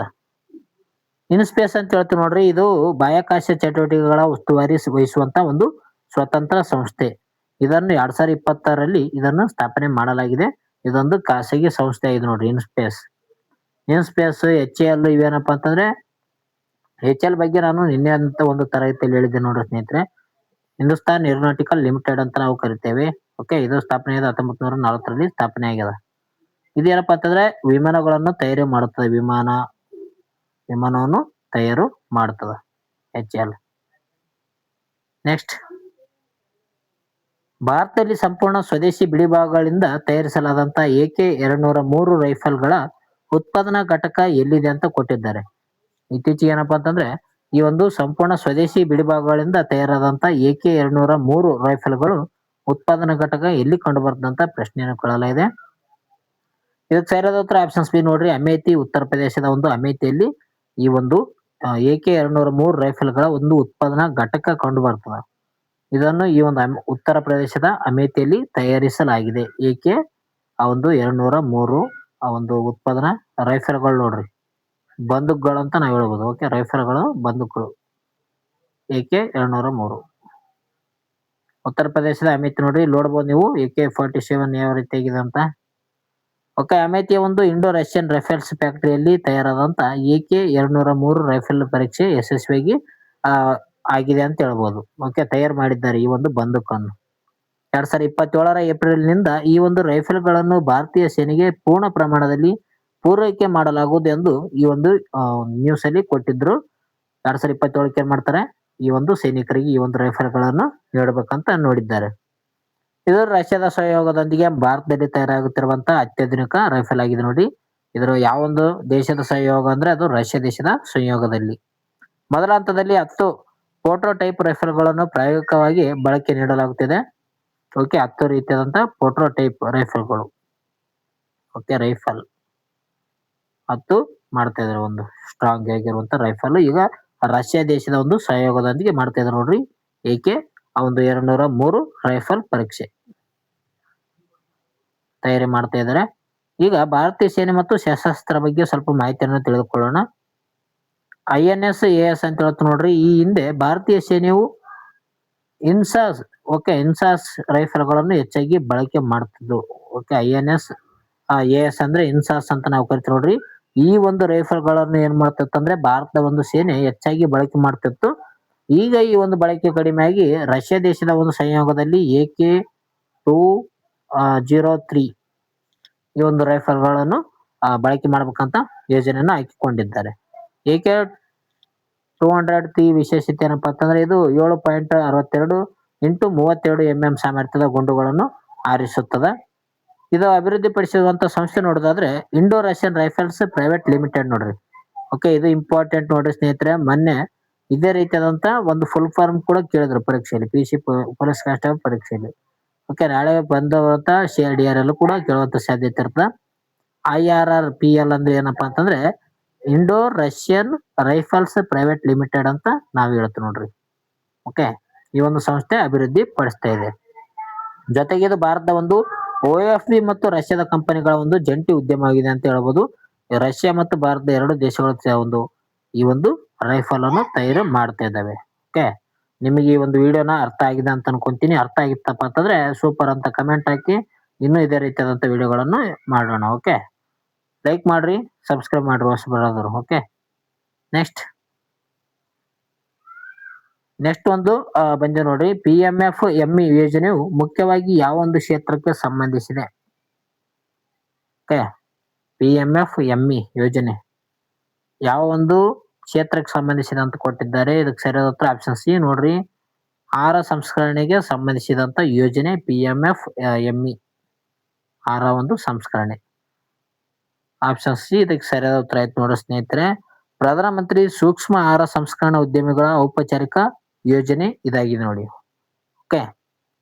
ಇನ್ ಸ್ಪೇಸ್ ಅಂತ ಹೇಳ್ತೀವಿ ನೋಡ್ರಿ, ಇದು ಬಾಹ್ಯಾಕಾಶ ಚಟುವಟಿಕೆಗಳ ಉಸ್ತುವಾರಿ ವಹಿಸುವಂತ ಒಂದು ಸ್ವತಂತ್ರ ಸಂಸ್ಥೆ. ಇದನ್ನು 2020ರಲ್ಲಿ ಇದನ್ನು ಸ್ಥಾಪನೆ ಮಾಡಲಾಗಿದೆ. ಇದೊಂದು ಖಾಸಗಿ ಸಂಸ್ಥೆ ಆಗಿದೆ ನೋಡ್ರಿ ಇನ್ ಸ್ಪೇಸ್. HAL ಇವೇನಪ್ಪಾ ಅಂತಂದ್ರೆ HAL ಬಗ್ಗೆ ನಾನು ನಿನ್ನೆ ಅಂತ ಒಂದು ತರಗತಿಯಲ್ಲಿ ಹೇಳಿದ್ದೆ ನೋಡ್ರಿ ಸ್ನೇಹಿತರೆ. ಹಿಂದೂಸ್ತಾನ್ ಏರೋನಾಟಿಕಲ್ ಲಿಮಿಟೆಡ್ ಅಂತ ನಾವು ಕರಿತೇವೆ. ಓಕೆ, ಇದು ಸ್ಥಾಪನೆ 1940ರಲ್ಲಿ ಸ್ಥಾಪನೆ ಆಗ್ಯದ. ಇದೇನಪ್ಪಾ ಅಂತಂದ್ರೆ ವಿಮಾನಗಳನ್ನು ತಯಾರಿ ಮಾಡುತ್ತದೆ. ವಿಮಾನವನ್ನು ತಯಾರು ಮಾಡ್ತದ HAL. ನೆಕ್ಸ್ಟ್, ಭಾರತದಲ್ಲಿ ಸಂಪೂರ್ಣ ಸ್ವದೇಶಿ ಬಿಡಿಭಾಗಗಳಿಂದ ತಯಾರಿಸಲಾದಂತ AK-203 ರೈಫಲ್ಗಳ ಉತ್ಪಾದನಾ ಘಟಕ ಎಲ್ಲಿದೆ ಅಂತ ಕೊಟ್ಟಿದ್ದಾರೆ. ಇತ್ತೀಚೆಗೆ ಏನಪ್ಪಾ ಅಂತಂದ್ರೆ ಈ ಒಂದು ಸಂಪೂರ್ಣ ಸ್ವದೇಶಿ ಬಿಡಿಭಾಗಗಳಿಂದ ತಯಾರಾದಂತ AK-203 ರೈಫಲ್ಗಳು ಉತ್ಪಾದನಾ ಘಟಕ ಎಲ್ಲಿ ಕಂಡು ಬರ್ತದಂತ ಪ್ರಶ್ನೆಯನ್ನು ಕೇಳಲಾಗಿದೆ. ಇದಕ್ಕೆ ಸರಿಯಾದ ಉತ್ತರ ಆಪ್ಷನ್ಸ್ ಬಿ ನೋಡ್ರಿ, ಅಮೇಥಿ, ಉತ್ತರ ಪ್ರದೇಶದ ಒಂದು ಅಮೇಥಿಯಲ್ಲಿ ಈ ಒಂದು AK-203 ರೈಫಲ್ಗಳ ಒಂದು ಉತ್ಪಾದನಾ ಘಟಕ ಕಂಡು ಬರ್ತದೆ. ಇದನ್ನು ಈ ಒಂದು ಉತ್ತರ ಪ್ರದೇಶದ ಅಮೇಥಿಯಲ್ಲಿ ತಯಾರಿಸಲಾಗಿದೆ. AK-203 ಆ ಒಂದು ಉತ್ಪಾದನಾ ರೈಫಲ್ಗಳು ನೋಡ್ರಿ, ಬಂದೂಕುಗಳು ಅಂತ ನಾವು ಹೇಳ್ಬೋದು. ಓಕೆ, ರೈಫಲ್ಗಳು, ಬಂದೂಕುಗಳು AK-203 ಉತ್ತರ ಪ್ರದೇಶದ ಅಮೇಥಿ ನೋಡ್ರಿ. ನೋಡ್ಬೋದು ನೀವು AK-47 ಯಾವ ರೀತಿ ಆಗಿದೆ ಅಂತ. ಓಕೆ, ಅಮೇಥಿಯ ಒಂದು ಇಂಡೋ ರಷ್ಯನ್ ರೈಫಲ್ಸ್ ಫ್ಯಾಕ್ಟರಿಯಲ್ಲಿ ತಯಾರಾದಂತ AK-203 ರೈಫಲ್ ಪರೀಕ್ಷೆ ಯಶಸ್ವಿಯಾಗಿ ಆಗಿದೆ ಅಂತ ಹೇಳ್ಬೋದು. ಓಕೆ, ತಯಾರು ಮಾಡಿದ್ದಾರೆ ಈ ಒಂದು ಬಂದೂಕನ್ನು. 2027ರ ಏಪ್ರಿಲ್ನಿಂದ ಈ ಒಂದು ರೈಫಲ್ಗಳನ್ನು ಭಾರತೀಯ ಸೇನೆಗೆ ಪೂರ್ಣ ಪ್ರಮಾಣದಲ್ಲಿ ಪೂರೈಕೆ ಮಾಡಲಾಗುವುದು ಎಂದು ಈ ಒಂದು ನ್ಯೂಸ್ ಅಲ್ಲಿ ಕೊಟ್ಟಿದ್ರು. 2027ಕ್ಕೆ ಏನ್ ಮಾಡ್ತಾರೆ, ಈ ಒಂದು ಸೈನಿಕರಿಗೆ ಈ ಒಂದು ರೈಫಲ್ಗಳನ್ನು ನೀಡಬೇಕಂತ ನೋಡಿದ್ದಾರೆ. ಇದು ರಷ್ಯಾದ ಸಹಯೋಗದೊಂದಿಗೆ ಭಾರತದಲ್ಲಿ ತಯಾರಾಗುತ್ತಿರುವಂತಹ ಅತ್ಯಾಧುನಿಕ ರೈಫಲ್ ಆಗಿದೆ ನೋಡಿ. ಇದರ ಯಾವ ಒಂದು ದೇಶದ ಸಹಯೋಗ ಅಂದ್ರೆ ಅದು ರಷ್ಯಾ ದೇಶದ ಸಂಯೋಗದಲ್ಲಿ. ಮೊದಲ ಹಂತದಲ್ಲಿ 10 ಪ್ರೋಟೋಟೈಪ್ ರೈಫಲ್ಗಳನ್ನು ಪ್ರಾಯೋಗಿಕವಾಗಿ ಬಳಕೆ ನೀಡಲಾಗುತ್ತಿದೆ. ಓಕೆ, 10 ರೀತಿಯಾದಂತ ಪ್ರೋಟೋಟೈಪ್ ರೈಫಲ್ಗಳು. ಓಕೆ, ರೈಫಲ್ 10 ಮಾಡ್ತಾ ಇದಾರೆ. ಒಂದು ಸ್ಟ್ರಾಂಗ್ ಆಗಿರುವಂತ ರೈಫಲ್ ಈಗ ರಷ್ಯಾ ದೇಶದ ಒಂದು ಸಹಯೋಗದೊಂದಿಗೆ ಮಾಡ್ತಾ ಇದ್ದಾರೆ ನೋಡ್ರಿ. AK-203 ರೈಫಲ್ ಪರೀಕ್ಷೆ ತಯಾರಿ ಮಾಡ್ತಾ ಇದ್ದಾರೆ. ಈಗ ಭಾರತೀಯ ಸೇನೆ ಮತ್ತು ಶಸ್ತ್ರಾಸ್ತ್ರ ಬಗ್ಗೆ ಸ್ವಲ್ಪ ಮಾಹಿತಿಯನ್ನು ತಿಳಿದುಕೊಳ್ಳೋಣ. INS AS ಅಂತ ಹೇಳ್ತು ನೋಡ್ರಿ. ಈ ಹಿಂದೆ ಭಾರತೀಯ ಸೇನೆಯು ಇನ್ಸಾಸ್ ರೈಫಲ್ಗಳನ್ನು ಹೆಚ್ಚಾಗಿ ಬಳಕೆ ಮಾಡ್ತಿದ್ದು. ಓಕೆ, INS AS ಅಂದ್ರೆ ಇನ್ಸಾಸ್ ಅಂತ ನಾವು ಕರಿತೀವಿ ನೋಡ್ರಿ. ಈ ಒಂದು ರೈಫಲ್ಗಳನ್ನು ಏನ್ ಮಾಡ್ತಿತ್ತು ಅಂದ್ರೆ ಭಾರತದ ಒಂದು ಸೇನೆ ಹೆಚ್ಚಾಗಿ ಬಳಕೆ ಮಾಡ್ತಿತ್ತು. ಈಗ ಈ ಒಂದು ಬಳಕೆ ಕಡಿಮೆ ಆಗಿ ರಷ್ಯಾ ದೇಶದ ಒಂದು ಸಂಯೋಗದಲ್ಲಿ AK-203 ಈ ಒಂದು ರೈಫಲ್ಗಳನ್ನು ಬಳಕೆ ಮಾಡ್ಬೇಕಂತ ಯೋಜನೆಯನ್ನು ಹಾಕಿಕೊಂಡಿದ್ದಾರೆ. AK-203 ವಿಶೇಷತೆ ಏನಪ್ಪಾ ಅಂತಂದ್ರೆ ಇದು 7.62 × 32 mm ಸಾಮರ್ಥ್ಯದ ಗುಂಡುಗಳನ್ನು ಹಾರಿಸುತ್ತದೆ. ಇದು ಅಭಿವೃದ್ಧಿಪಡಿಸಿರುವಂತ ಸಂಸ್ಥೆ ನೋಡೋದಾದ್ರೆ Indo Russian rifles private limited ನೋಡ್ರಿ. ಓಕೆ, ಇದು ಇಂಪಾರ್ಟೆಂಟ್ ನೋಡ್ರಿ ಸ್ನೇಹಿತರೆ. ಮೊನ್ನೆ ಇದೇ ರೀತಿಯಾದಂತ ಒಂದು ಫುಲ್ ಫಾರ್ಮ್ ಕೂಡ ಕೇಳಿದ್ರು ಪರೀಕ್ಷೆಯಲ್ಲಿ, PC ಪೊಲೀಸ್ ಕಾನ್ಸ್ಟೇಬಲ್ ಪರೀಕ್ಷೆಯಲ್ಲಿ. ಓಕೆ, ನಾಳೆ ಬಂದಂತ CRDRL ಕೂಡ ಕೇಳುವಂತ ಸಾಧ್ಯತೆ ಇರ್ತದೆ. IRRPL ಅಂದ್ರೆ ಏನಪ್ಪಾ ಅಂತಂದ್ರೆ Indo Russian rifles private limited ಅಂತ ನಾವ್ ಹೇಳ್ತೀವಿ ನೋಡ್ರಿ. ಓಕೆ, ಈ ಒಂದು ಸಂಸ್ಥೆ ಅಭಿವೃದ್ಧಿ ಪಡಿಸ್ತಾ ಇದೆ. ಜೊತೆಗೆ ಇದು ಭಾರತದ ಒಂದು OFB ಮತ್ತು ರಷ್ಯಾದ ಕಂಪನಿಗಳ ಒಂದು ಜಂಟಿ ಉದ್ಯಮವಾಗಿದೆ ಅಂತ ಹೇಳ್ಬೋದು. ರಷ್ಯಾ ಮತ್ತು ಭಾರತದ ಎರಡು ದೇಶಗಳ ಒಂದು ಈ ಒಂದು ರೈಫಲ್ ಅನ್ನು ತಯಾರು ಮಾಡ್ತಾ ಇದ್ದಾವೆ. ಓಕೆ, ನಿಮಗೆ ಈ ಒಂದು ವಿಡಿಯೋನ ಅರ್ಥ ಆಗಿದೆ ಅಂತ ಅನ್ಕೊಂತೀನಿ. ಅರ್ಥ ಆಗಿತ್ತಪ್ಪ ಅಂತಂದ್ರೆ ಸೂಪರ್ ಅಂತ ಕಮೆಂಟ್ ಹಾಕಿ. ಇನ್ನೂ ಇದೇ ರೀತಿಯಾದಂತ ವಿಡಿಯೋಗಳನ್ನು ಮಾಡೋಣ. ಓಕೆ, ಲೈಕ್ ಮಾಡ್ರಿ, ಸಬ್ಸ್ಕ್ರೈಬ್ ಮಾಡ್ರಿ ಹೊಸಬರಾದರು. ಓಕೆ, ನೆಕ್ಸ್ಟ್ ನೆಕ್ಸ್ಟ್ ಒಂದು ಬಂದೆ ನೋಡ್ರಿ, PMFME ಯೋಜನೆಯು ಮುಖ್ಯವಾಗಿ ಯಾವ ಒಂದು ಕ್ಷೇತ್ರಕ್ಕೆ ಸಂಬಂಧಿಸಿದೆ? ಓಕೆ, PMFME ಯೋಜನೆ ಯಾವ ಒಂದು ಕ್ಷೇತ್ರಕ್ಕೆ ಸಂಬಂಧಿಸಿದೆ ಅಂತ ಕೊಟ್ಟಿದ್ದಾರೆ. ಇದಕ್ಕೆ ಸರಿಯಾದ ಉತ್ತರ ಆಪ್ಷನ್ ಸಿ ನೋಡ್ರಿ, ಆಹಾರ ಸಂಸ್ಕರಣೆಗೆ ಸಂಬಂಧಿಸಿದಂತ ಯೋಜನೆ PMFME, ಆಹಾರ ಒಂದು ಸಂಸ್ಕರಣೆ. ಆಪ್ಷನ್ ಸಿ ಇದಕ್ಕೆ ಸರಿಯಾದ ಉತ್ತರ ಆಯ್ತು ನೋಡ್ರಿ ಸ್ನೇಹಿತರೆ. ಪ್ರಧಾನಮಂತ್ರಿ ಸೂಕ್ಷ್ಮ ಆಹಾರ ಸಂಸ್ಕರಣಾ ಉದ್ಯಮಿಗಳ ಔಪಚಾರಿಕ ಯೋಜನೆ ಇದಾಗಿದೆ ನೋಡಿ. ಓಕೆ,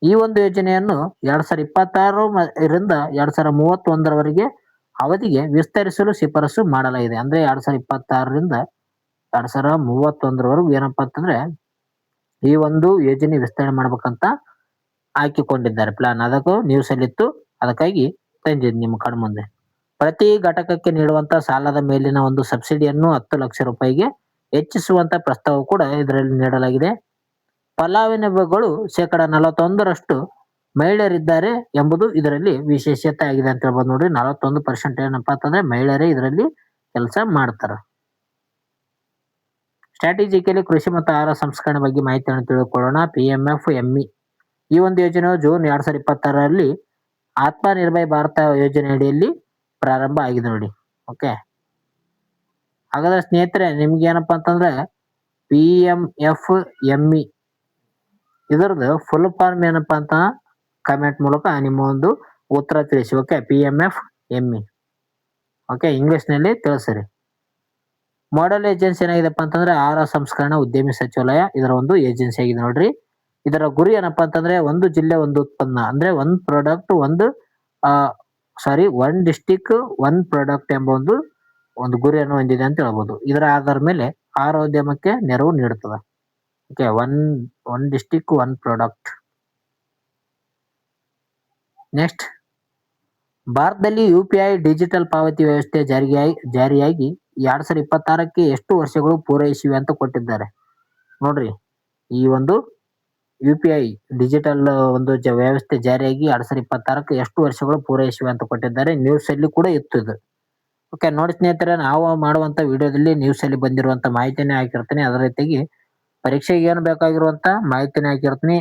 ಈ ಒಂದು ಯೋಜನೆಯನ್ನು 2026 ರಿಂದ 2031ರವರೆಗೆ ಅವಧಿಗೆ ವಿಸ್ತರಿಸಲು ಶಿಫಾರಸು ಮಾಡಲಾಗಿದೆ. ಅಂದ್ರೆ 2026 ರಿಂದ 2031ರವರೆಗೂ ಏನಪ್ಪಾ ಅಂತಂದ್ರೆ ಈ ಒಂದು ಯೋಜನೆ ವಿಸ್ತರಣೆ ಮಾಡ್ಬೇಕಂತ ಹಾಕಿಕೊಂಡಿದ್ದಾರೆ ಪ್ಲಾನ್. ಅದಕ್ಕೂ ನ್ಯೂಸ್ ಅಲ್ಲಿ ಇತ್ತು, ಅದಕ್ಕಾಗಿ ತಂದಿದ್ದು ನಿಮ್ಮ ಕಣ್ಮುಂದೆ ಮುಂದೆ. ಪ್ರತಿ ಘಟಕಕ್ಕೆ ನೀಡುವಂತ ಸಾಲದ ಮೇಲಿನ ಒಂದು ಸಬ್ಸಿಡಿಯನ್ನು 10 ಲಕ್ಷ ರೂಪಾಯಿಗೆ ಹೆಚ್ಚಿಸುವಂತ ಪ್ರಸ್ತಾವ ಕೂಡ ಇದರಲ್ಲಿ ನೀಡಲಾಗಿದೆ. ಫಲಾನುಭವಿಗಳು 41% ಮಹಿಳೆಯರಿದ್ದಾರೆ ಎಂಬುದು ಇದರಲ್ಲಿ ವಿಶೇಷತೆ ಆಗಿದೆ ಅಂತ ಹೇಳ್ಬೋದು ನೋಡ್ರಿ. 41% ಏನಪ್ಪಾ ಅಂತಂದ್ರೆ ಮಹಿಳೆಯರೇ ಇದರಲ್ಲಿ ಕೆಲಸ ಮಾಡ್ತಾರ. ಸ್ಟ್ರಾಟಜಿಕಲಿ ಕೃಷಿ ಮತ್ತು ಆಹಾರ ಸಂಸ್ಕರಣೆ ಬಗ್ಗೆ ಮಾಹಿತಿಯನ್ನು ತಿಳಿದುಕೊಳ್ಳೋಣ. PMFME ಈ ಒಂದು ಯೋಜನೆಯು ಜೂನ್ 2026ರಲ್ಲಿ ಆತ್ಮನಿರ್ಭರ್ ಭಾರತ ಯೋಜನೆ ಅಡಿಯಲ್ಲಿ ಪ್ರಾರಂಭ ಆಗಿದೆ ನೋಡಿ. ಓಕೆ, ಹಾಗಾದ್ರೆ ಸ್ನೇಹಿತರೆ ನಿಮ್ಗೆ ಏನಪ್ಪಾ ಅಂತಂದ್ರೆ PMFME ಇದರದ್ದು ಫುಲ್ ಫಾರ್ಮ್ ಏನಪ್ಪಾ ಅಂತ ಕಮೆಂಟ್ ಮೂಲಕ ನಿಮ್ಮ ಒಂದು ಉತ್ತರ ತಿಳಿಸಿ. ಓಕೆ, PMFME ಓಕೆ, ಇಂಗ್ಲಿಷ್ ನಲ್ಲಿ ತಿಳಿಸಿರಿ. ಮಾಡೆಲ್ ಏಜೆನ್ಸಿ ಏನಾಗಿದೆಪ್ಪ ಅಂತಂದ್ರೆ ಆಹಾರ ಸಂಸ್ಕರಣಾ ಉದ್ಯಮಿ ಸಚಿವಾಲಯ ಇದರ ಒಂದು ಏಜೆನ್ಸಿ ಆಗಿದೆ ನೋಡ್ರಿ. ಇದರ ಗುರಿ ಏನಪ್ಪಾ ಅಂತಂದ್ರೆ ಒಂದು ಜಿಲ್ಲೆ ಒಂದು ಉತ್ಪನ್ನ, ಅಂದ್ರೆ one product one district one product ಎಂಬ ಒಂದು ಗುರಿಯನ್ನು ಹೊಂದಿದೆ ಅಂತ ಹೇಳ್ಬೋದು. ಇದರ ಆಧಾರ ಮೇಲೆ ಆಹಾರೋದ್ಯಮಕ್ಕೆ ನೆರವು ನೀಡುತ್ತದೆ. Okay, one district one product. Next, ಭಾರತದಲ್ಲಿ UPI ಡಿಜಿಟಲ್ ಪಾವತಿ ವ್ಯವಸ್ಥೆ ಜಾರಿಯಾಗಿ 2026ಕ್ಕೆ ಎಷ್ಟು ವರ್ಷಗಳು ಪೂರೈಸಿವೆ ಅಂತ ಕೊಟ್ಟಿದ್ದಾರೆ ನೋಡ್ರಿ. ಈ ಒಂದು UPI ಡಿಜಿಟಲ್ ಒಂದು ವ್ಯವಸ್ಥೆ ಜಾರಿಯಾಗಿ 2026ಕ್ಕೆ ಎಷ್ಟು ವರ್ಷಗಳು ಪೂರೈಸಿವೆ ಅಂತ ಕೊಟ್ಟಿದ್ದಾರೆ. ನ್ಯೂಸ್ ಅಲ್ಲಿ ಕೂಡ ಇತ್ತು ಇದು. ಓಕೆ ನೋಡಿ ಸ್ನೇಹಿತರೆ, ನಾವು ಮಾಡುವಂತ ವಿಡಿಯೋದಲ್ಲಿ ನ್ಯೂಸ್ ಅಲ್ಲಿ ಬಂದಿರುವಂತ ಮಾಹಿತಿನೇ ಹಾಕಿರ್ತೀನಿ. ಅದೇ ರೀತಿಯಾಗಿ ಪರೀಕ್ಷೆಗೆ ಏನು ಬೇಕಾಗಿರುವಂತ ಮಾಹಿತಿನೇ ಹಾಕಿರ್ತೀನಿ.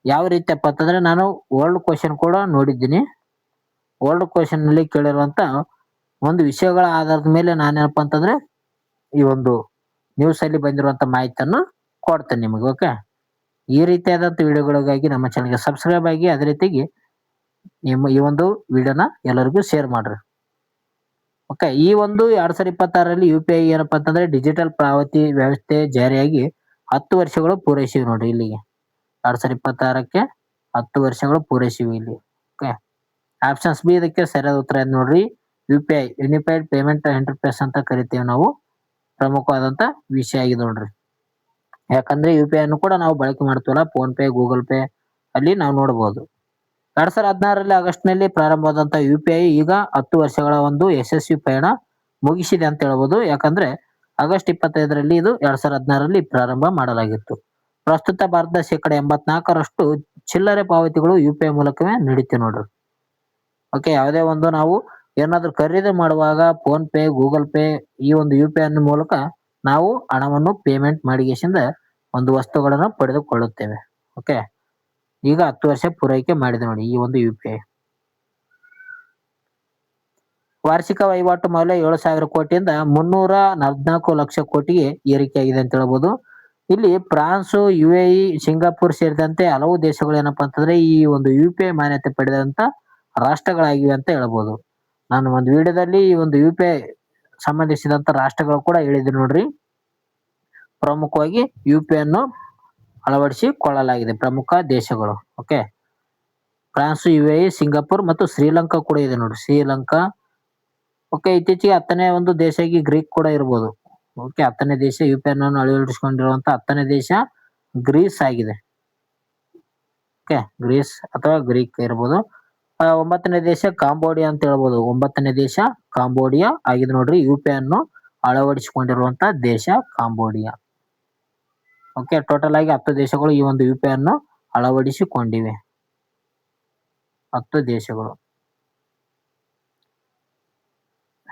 ಯಾವ ರೀತಿಯಪ್ಪ ಅಂತಂದ್ರೆ ನಾನು ಓಲ್ಡ್ ಕ್ವಶನ್ ಕೂಡ ನೋಡಿದ್ದೀನಿ. ಓಲ್ಡ್ ಕ್ವಶನ್ ನಲ್ಲಿ ಕೇಳಿರುವಂತ ಒಂದು ವಿಷಯಗಳ ಆಧಾರದ ಮೇಲೆ ನಾನೇನಪ್ಪ ಅಂತಂದ್ರೆ ಈ ಒಂದು ನ್ಯೂಸ್ ಅಲ್ಲಿ ಬಂದಿರುವಂತ ಮಾಹಿತಿಯನ್ನು ಕೊಡ್ತೇನೆ ನಿಮಗೆ. ಓಕೆ, ಈ ರೀತಿಯಾದಂತ ವಿಡಿಯೋಗಳಿಗಾಗಿ ನಮ್ಮ ಚಾನಲ್ಗೆ ಸಬ್ಸ್ಕ್ರೈಬ್ ಆಗಿ, ಅದೇ ರೀತಿಯಾಗಿ ನಿಮ್ಮ ಈ ಒಂದು ವಿಡಿಯೋನ ಎಲ್ಲರಿಗೂ ಶೇರ್ ಮಾಡ್ರಿ. ಓಕೆ, ಈ ಒಂದು 2026ರಲ್ಲಿ UPI ಏನಪ್ಪಾ ಅಂತಂದ್ರೆ ಡಿಜಿಟಲ್ ಪಾವತಿ ವ್ಯವಸ್ಥೆ ಜಾರಿಯಾಗಿ 10 ವರ್ಷಗಳು ಪೂರೈಸಿವೆ ನೋಡಿ. ಇಲ್ಲಿಗೆ 2026ಕ್ಕೆ 10 ವರ್ಷಗಳು ಪೂರೈಸಿವೆ ಇಲ್ಲಿ. ಓಕೆ, ಆಪ್ಷನ್ಸ್ ಬಿ ಇದಕ್ಕೆ ಸರಿಯಾದ ಉತ್ತರ ಇದೆ ನೋಡ್ರಿ. UPI ಯೂನಿಫೈಡ್ ಪೇಮೆಂಟ್ ಇಂಟರ್ಫೇಸ್ ಅಂತ ಕರಿತೀವಿ ನಾವು. ಪ್ರಮುಖವಾದಂತ ವಿಷಯ ಆಗಿದೆ ನೋಡ್ರಿ. ಯಾಕಂದ್ರೆ UPI ಅನ್ನು ಕೂಡ ನಾವು ಬಳಕೆ ಮಾಡ್ತೀವಲ್ಲ, ಫೋನ್ ಪೇ, ಗೂಗಲ್ ಪೇ ಅಲ್ಲಿ ನಾವು ನೋಡಬಹುದು. 2016ರಲ್ಲಿ ಆಗಸ್ಟ್ ನಲ್ಲಿ ಪ್ರಾರಂಭವಾದಂತ UPI ಈಗ 10 ವರ್ಷಗಳ ಒಂದು ಯಶಸ್ವಿ ಪಯಣ ಮುಗಿಸಿದೆ ಅಂತ ಹೇಳ್ಬೋದು. ಯಾಕಂದ್ರೆ ಆಗಸ್ಟ್ 25ರಲ್ಲಿ ಇದು 2016ರಲ್ಲಿ ಪ್ರಾರಂಭ ಮಾಡಲಾಗಿತ್ತು. ಪ್ರಸ್ತುತ ಭಾರತದ 84% ಚಿಲ್ಲರೆ ಪಾವತಿಗಳು UPI ಮೂಲಕವೇ ನಡೀತೀವಿ ನೋಡ್ರಿ. ಓಕೆ, ಯಾವುದೇ ಒಂದು ನಾವು ಏನಾದ್ರೂ ಖರೀದಿ ಮಾಡುವಾಗ ಫೋನ್ ಪೇ, ಗೂಗಲ್ ಪೇ ಈ ಒಂದು UPI ಅನ್ನ ಮೂಲಕ ನಾವು ಹಣವನ್ನು ಪೇಮೆಂಟ್ ಮಾಡಿಗೆಸಿಂದ ಒಂದು ವಸ್ತುಗಳನ್ನು ಪಡೆದುಕೊಳ್ಳುತ್ತೇವೆ. ಓಕೆ, ಈಗ 10 ವರ್ಷ ಪೂರೈಕೆ ಮಾಡಿದೆ ನೋಡಿ ಈ ಒಂದು UPI. ವಾರ್ಷಿಕ ವಹಿವಾಟು ಮೌಲ್ಯ 7,000 ಕೋಟಿಯಿಂದ 314 ಲಕ್ಷ ಕೋಟಿಗೆ ಏರಿಕೆಯಾಗಿದೆ ಅಂತ ಹೇಳ್ಬೋದು. ಇಲ್ಲಿ ಫ್ರಾನ್ಸ್, UAE, ಸಿಂಗಾಪುರ್ ಸೇರಿದಂತೆ ಹಲವು ದೇಶಗಳು ಏನಪ್ಪಾ ಅಂತಂದ್ರೆ ಈ ಒಂದು UPI ಮಾನ್ಯತೆ ಪಡೆದಂತ ರಾಷ್ಟ್ರಗಳಾಗಿವೆ ಅಂತ ಹೇಳ್ಬೋದು. ನಾನು ಒಂದು ವಿಡಿಯೋದಲ್ಲಿ ಈ ಒಂದು UPI ಸಂಬಂಧಿಸಿದಂತ ರಾಷ್ಟ್ರಗಳು ಕೂಡ ಹೇಳಿದೆ ನೋಡ್ರಿ. ಪ್ರಮುಖವಾಗಿ UPI ಅನ್ನು ಅಳವಡಿಸಿಕೊಳ್ಳಲಾಗಿದೆ ಪ್ರಮುಖ ದೇಶಗಳು. ಓಕೆ, ಫ್ರಾನ್ಸ್, UAE, ಸಿಂಗಾಪುರ್ ಮತ್ತು ಶ್ರೀಲಂಕಾ ಕೂಡ ಇದೆ ನೋಡಿ. ಶ್ರೀಲಂಕಾ. ಓಕೆ, ಇತ್ತೀಚೆಗೆ 10ನೇ ಒಂದು ದೇಶ ಗ್ರೀಕ್ ಕೂಡ ಇರ್ಬೋದು. ಓಕೆ, 10ನೇ ದೇಶ UPI ಅನ್ನು ಅಳವಡಿಸಿಕೊಂಡಿರುವಂತ 10ನೇ ದೇಶ ಗ್ರೀಸ್ ಆಗಿದೆ. ಓಕೆ, ಗ್ರೀಸ್ ಅಥವಾ ಗ್ರೀಕ್ ಇರ್ಬೋದು. 9ನೇ ದೇಶ ಕಾಂಬೋಡಿಯಾ ಅಂತ ಹೇಳ್ಬೋದು. 9ನೇ ದೇಶ ಕಾಂಬೋಡಿಯಾ ಆಗಿದೆ ನೋಡ್ರಿ. UPI ಅನ್ನು ಅಳವಡಿಸಿಕೊಂಡಿರುವಂತ ದೇಶ ಕಾಂಬೋಡಿಯಾ. ಓಕೆ, ಟೋಟಲ್ ಆಗಿ 10 ದೇಶಗಳು ಈ ಒಂದು UPI ಅನ್ನು ಅಳವಡಿಸಿಕೊಂಡಿವೆ. 10 ದೇಶಗಳು.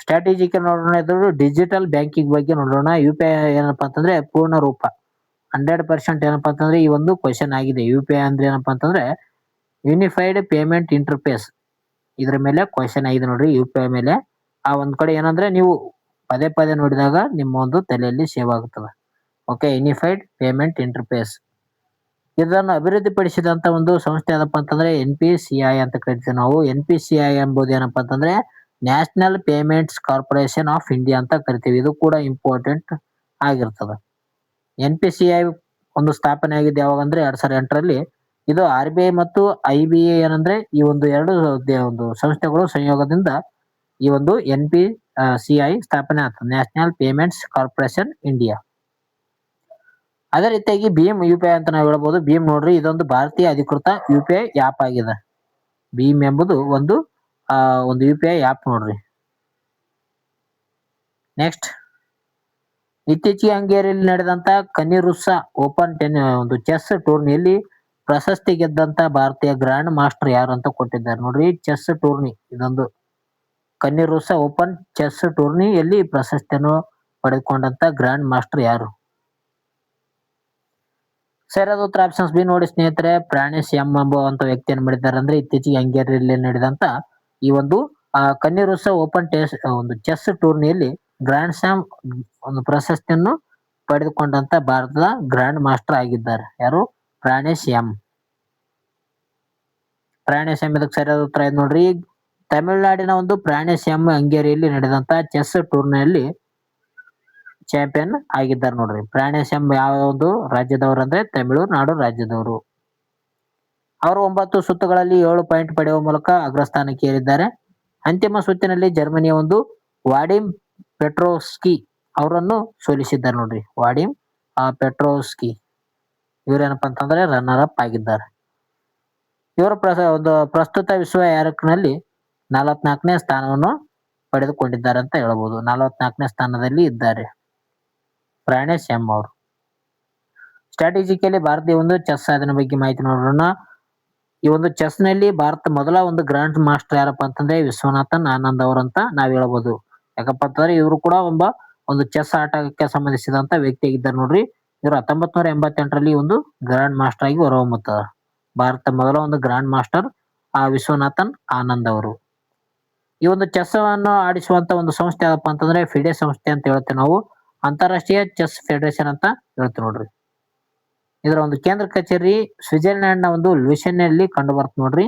ಸ್ಟ್ರಾಟಜಿಕ್ ನೋಡೋಣ, ಇದು ಡಿಜಿಟಲ್ ಬ್ಯಾಂಕಿಂಗ್ ಬಗ್ಗೆ ನೋಡೋಣ. UPI ಏನಪ್ಪಾ ಅಂತಂದ್ರೆ ಪೂರ್ಣ ರೂಪ 100% ಏನಪ್ಪಾ ಅಂತಂದ್ರೆ ಈ ಒಂದು ಕ್ವಶನ್ ಆಗಿದೆ. UPI ಅಂದ್ರೆ ಏನಪ್ಪಾ ಅಂತಂದ್ರೆ ಯೂನಿಫೈಡ್ ಪೇಮೆಂಟ್ ಇಂಟರ್ಫೇಸ್. ಇದ್ರ ಮೇಲೆ ಕ್ವಶನ್ ಆಗಿದೆ ನೋಡ್ರಿ UPI ಮೇಲೆ. ಆ ಒಂದ್ ಕಡೆ ಏನಂದ್ರೆ ನೀವು ಪದೇ ಪದೇ ನೋಡಿದಾಗ ನಿಮ್ಮ ಒಂದು ತಲೆಯಲ್ಲಿ ಸೇವ್ ಆಗುತ್ತದೆ. Okay, unified payment interface. ಇದನ್ನು ಅಭಿವೃದ್ಧಿಪಡಿಸಿದಂತ ಒಂದು ಸಂಸ್ಥೆ ಏನಪ್ಪಾ ಅಂತಂದ್ರೆ NPCI ಅಂತ ಕರಿತೀವಿ ನಾವು. NPCI ಎಂಬುದು ಏನಪ್ಪಾ ಅಂತಂದ್ರೆ national payments corporation of India ಅಂತ ಕರಿತೀವಿ. ಇದು ಕೂಡ ಇಂಪಾರ್ಟೆಂಟ್ ಆಗಿರ್ತದೆ. NPCI ಒಂದು ಸ್ಥಾಪನೆ ಆಗಿದ್ದು ಯಾವಾಗ ಅಂದ್ರೆ 2008ರಲ್ಲಿ. ಇದು RBI ಮತ್ತು IBA ಏನಂದ್ರೆ ಈ ಒಂದು ಎರಡು ಒಂದು ಸಂಸ್ಥೆಗಳು ಸಂಯೋಗದಿಂದ ಈ ಒಂದು NPCI ಸ್ಥಾಪನೆ ಆಗ್ತದೆ, ನ್ಯಾಷನಲ್ ಪೇಮೆಂಟ್ಸ್ ಕಾರ್ಪೊರೇಷನ್ ಇಂಡಿಯಾ. ಅದೇ ರೀತಿಯಾಗಿ ಭೀಮ್ UPI ಅಂತ ನಾವು ಹೇಳ್ಬೋದು. ಭೀಮ್ ನೋಡ್ರಿ, ಇದೊಂದು ಭಾರತೀಯ ಅಧಿಕೃತ UPI ಆ್ಯಪ್ ಆಗಿದೆ. ಭೀಮ್ ಎಂಬುದು ಒಂದು UPI ಆ್ಯಪ್ ನೋಡ್ರಿ. ನೆಕ್ಸ್ಟ್, ಇತ್ತೀಚೆಗೆ ಹಂಗೇರಿಯಲ್ಲಿ ನಡೆದಂತ ಕನಿರುಸ್ಸಾ ಓಪನ್ ಒಂದು ಚೆಸ್ ಟೂರ್ನಿಯಲ್ಲಿ ಪ್ರಶಸ್ತಿ ಗೆದ್ದಂತ ಭಾರತೀಯ ಗ್ರ್ಯಾಂಡ್ ಮಾಸ್ಟರ್ ಯಾರು ಅಂತ ಕೊಟ್ಟಿದ್ದಾರೆ ನೋಡ್ರಿ. ಚೆಸ್ ಟೂರ್ನಿ ಇದೊಂದು ಕನಿರುಸ್ಸಾ ಓಪನ್ ಚೆಸ್ ಟೂರ್ನಿಯಲ್ಲಿ ಪ್ರಶಸ್ತಿಯನ್ನು ಪಡೆದುಕೊಂಡಂತ ಗ್ರ್ಯಾಂಡ್ ಮಾಸ್ಟರ್ ಯಾರು? ಸರಿಯಾದ ಉತ್ತರ ಆಪ್ಷನ್ಸ್ ಬಿ ನೋಡಿ ಸ್ನೇಹಿತರೆ. ಪ್ರಾಣೇಶ್ ಎಂ ಎಂಬುವಂತ ವ್ಯಕ್ತಿಯನ್ನು ಮಾಡಿದ್ದಾರೆ. ಅಂದ್ರೆ ಇತ್ತೀಚೆಗೆ ಹಂಗೇರಿಯಲ್ಲಿ ನಡೆದಂತ ಈ ಒಂದು ಕನ್ನಿರುಸ್ಸಾ ಓಪನ್ ಒಂದು ಚೆಸ್ ಟೂರ್ನಿಯಲ್ಲಿ ಗ್ರ್ಯಾಂಡ್ ಸ್ಲಾಮ್ ಒಂದು ಪ್ರಶಸ್ತಿಯನ್ನು ಪಡೆದುಕೊಂಡಂತ ಭಾರತದ ಗ್ರ್ಯಾಂಡ್ ಮಾಸ್ಟರ್ ಆಗಿದ್ದಾರೆ. ಯಾರು? ಪ್ರಾಣೇಶ್ ಎಂ. ಪ್ರಾಣೇಶ್ ಎಂ ಇದಕ್ಕೆ ಸರಿಯಾದ ಉತ್ತರ ಇದೆ ನೋಡ್ರಿ. ತಮಿಳುನಾಡಿನ ಒಂದು ಪ್ರಾಣೇಶ್ ಎಂ ಹಂಗೇರಿಯಲ್ಲಿ ನಡೆದಂತ ಚೆಸ್ ಟೂರ್ನಿಯಲ್ಲಿ ಚಾಂಪಿಯನ್ ಆಗಿದ್ದಾರೆ ನೋಡ್ರಿ. ಪ್ರಾಣೇಶ್ ಎಂ ಯಾವ ಒಂದು ರಾಜ್ಯದವರು ಅಂದ್ರೆ ತಮಿಳುನಾಡು ರಾಜ್ಯದವರು. ಅವರು 9 ಸುತ್ತುಗಳಲ್ಲಿ 7 ಪಾಯಿಂಟ್ ಪಡೆಯುವ ಮೂಲಕ ಅಗ್ರಸ್ಥಾನಕ್ಕೆ ಏರಿದ್ದಾರೆ. ಅಂತಿಮ ಸುತ್ತಿನಲ್ಲಿ ಜರ್ಮನಿಯ ಒಂದು ವಾಡಿಮ್ ಪೆಟ್ರೋಸ್ಕಿ ಅವರನ್ನು ಸೋಲಿಸಿದ್ದಾರೆ ನೋಡ್ರಿ. ವಾಡಿಮ್ ಪೆಟ್ರೋಸ್ಕಿ ಇವರೇನಪ್ಪ ಅಂತಂದ್ರೆ ರನ್ನರ್ ಅಪ್ ಆಗಿದ್ದಾರೆ. ಇವರು ಒಂದು ಪ್ರಸ್ತುತ ವಿಶ್ವ ರ್ಯಾಂಕ್ನಲ್ಲಿ 44ನೇ ಸ್ಥಾನವನ್ನು ಪಡೆದುಕೊಂಡಿದ್ದಾರೆ ಅಂತ ಹೇಳ್ಬೋದು. 44ನೇ ಸ್ಥಾನದಲ್ಲಿ ಇದ್ದಾರೆ ಪ್ರಾಣೇಶ್ ಎಂ ಅವರು. ಸ್ಟ್ರಾಟಜಿಕಲಿ ಭಾರತೀಯ ಒಂದು ಚೆಸ್ ಸಾಧನೆ ಬಗ್ಗೆ ಮಾಹಿತಿ ನೋಡೋಣ. ಈ ಒಂದು ಚೆಸ್ ನಲ್ಲಿ ಭಾರತ ಮೊದಲ ಒಂದು ಗ್ರ್ಯಾಂಡ್ ಮಾಸ್ಟರ್ ಯಾರಪ್ಪ ಅಂತಂದ್ರೆ ವಿಶ್ವನಾಥನ್ ಆನಂದ್ ಅವರಂತ ನಾವ್ ಹೇಳ್ಬೋದು. ಯಾಕಪ್ಪ ಅಂತಂದ್ರೆ ಇವರು ಕೂಡ ಒಂದು ಚೆಸ್ ಆಟಕ್ಕೆ ಸಂಬಂಧಿಸಿದಂತ ವ್ಯಕ್ತಿ ಆಗಿದ್ದಾರೆ ನೋಡ್ರಿ. ಇವರು 1988ರಲ್ಲಿ ಒಂದು ಗ್ರ್ಯಾಂಡ್ ಮಾಸ್ಟರ್ ಆಗಿ ಹೊರಹೊಮ್ಮುತ್ತಾರೆ. ಭಾರತ ಮೊದಲ ಒಂದು ಗ್ರ್ಯಾಂಡ್ ಮಾಸ್ಟರ್ ವಿಶ್ವನಾಥನ್ ಆನಂದ್ ಅವರು. ಈ ಒಂದು ಚೆಸ್ ಅನ್ನು ಆಡಿಸುವಂತ ಒಂದು ಸಂಸ್ಥೆ ಯಾವಪ್ಪ ಅಂತಂದ್ರೆ ಫಿಡೆ ಸಂಸ್ಥೆ ಅಂತ ಹೇಳ್ತೇವೆ ನಾವು. ಅಂತಾರಾಷ್ಟ್ರೀಯ ಚೆಸ್ ಫೆಡರೇಷನ್ ಅಂತ ಹೇಳ್ತೀವಿ ನೋಡ್ರಿ. ಇದರ ಒಂದು ಕೇಂದ್ರ ಕಚೇರಿ ಸ್ವಿಟ್ಜರ್ಲ್ಯಾಂಡ್ ನ ಒಂದು ಲೂಷನ್ನಲ್ಲಿ ಕಂಡು ಬರ್ತ ನೋಡ್ರಿ.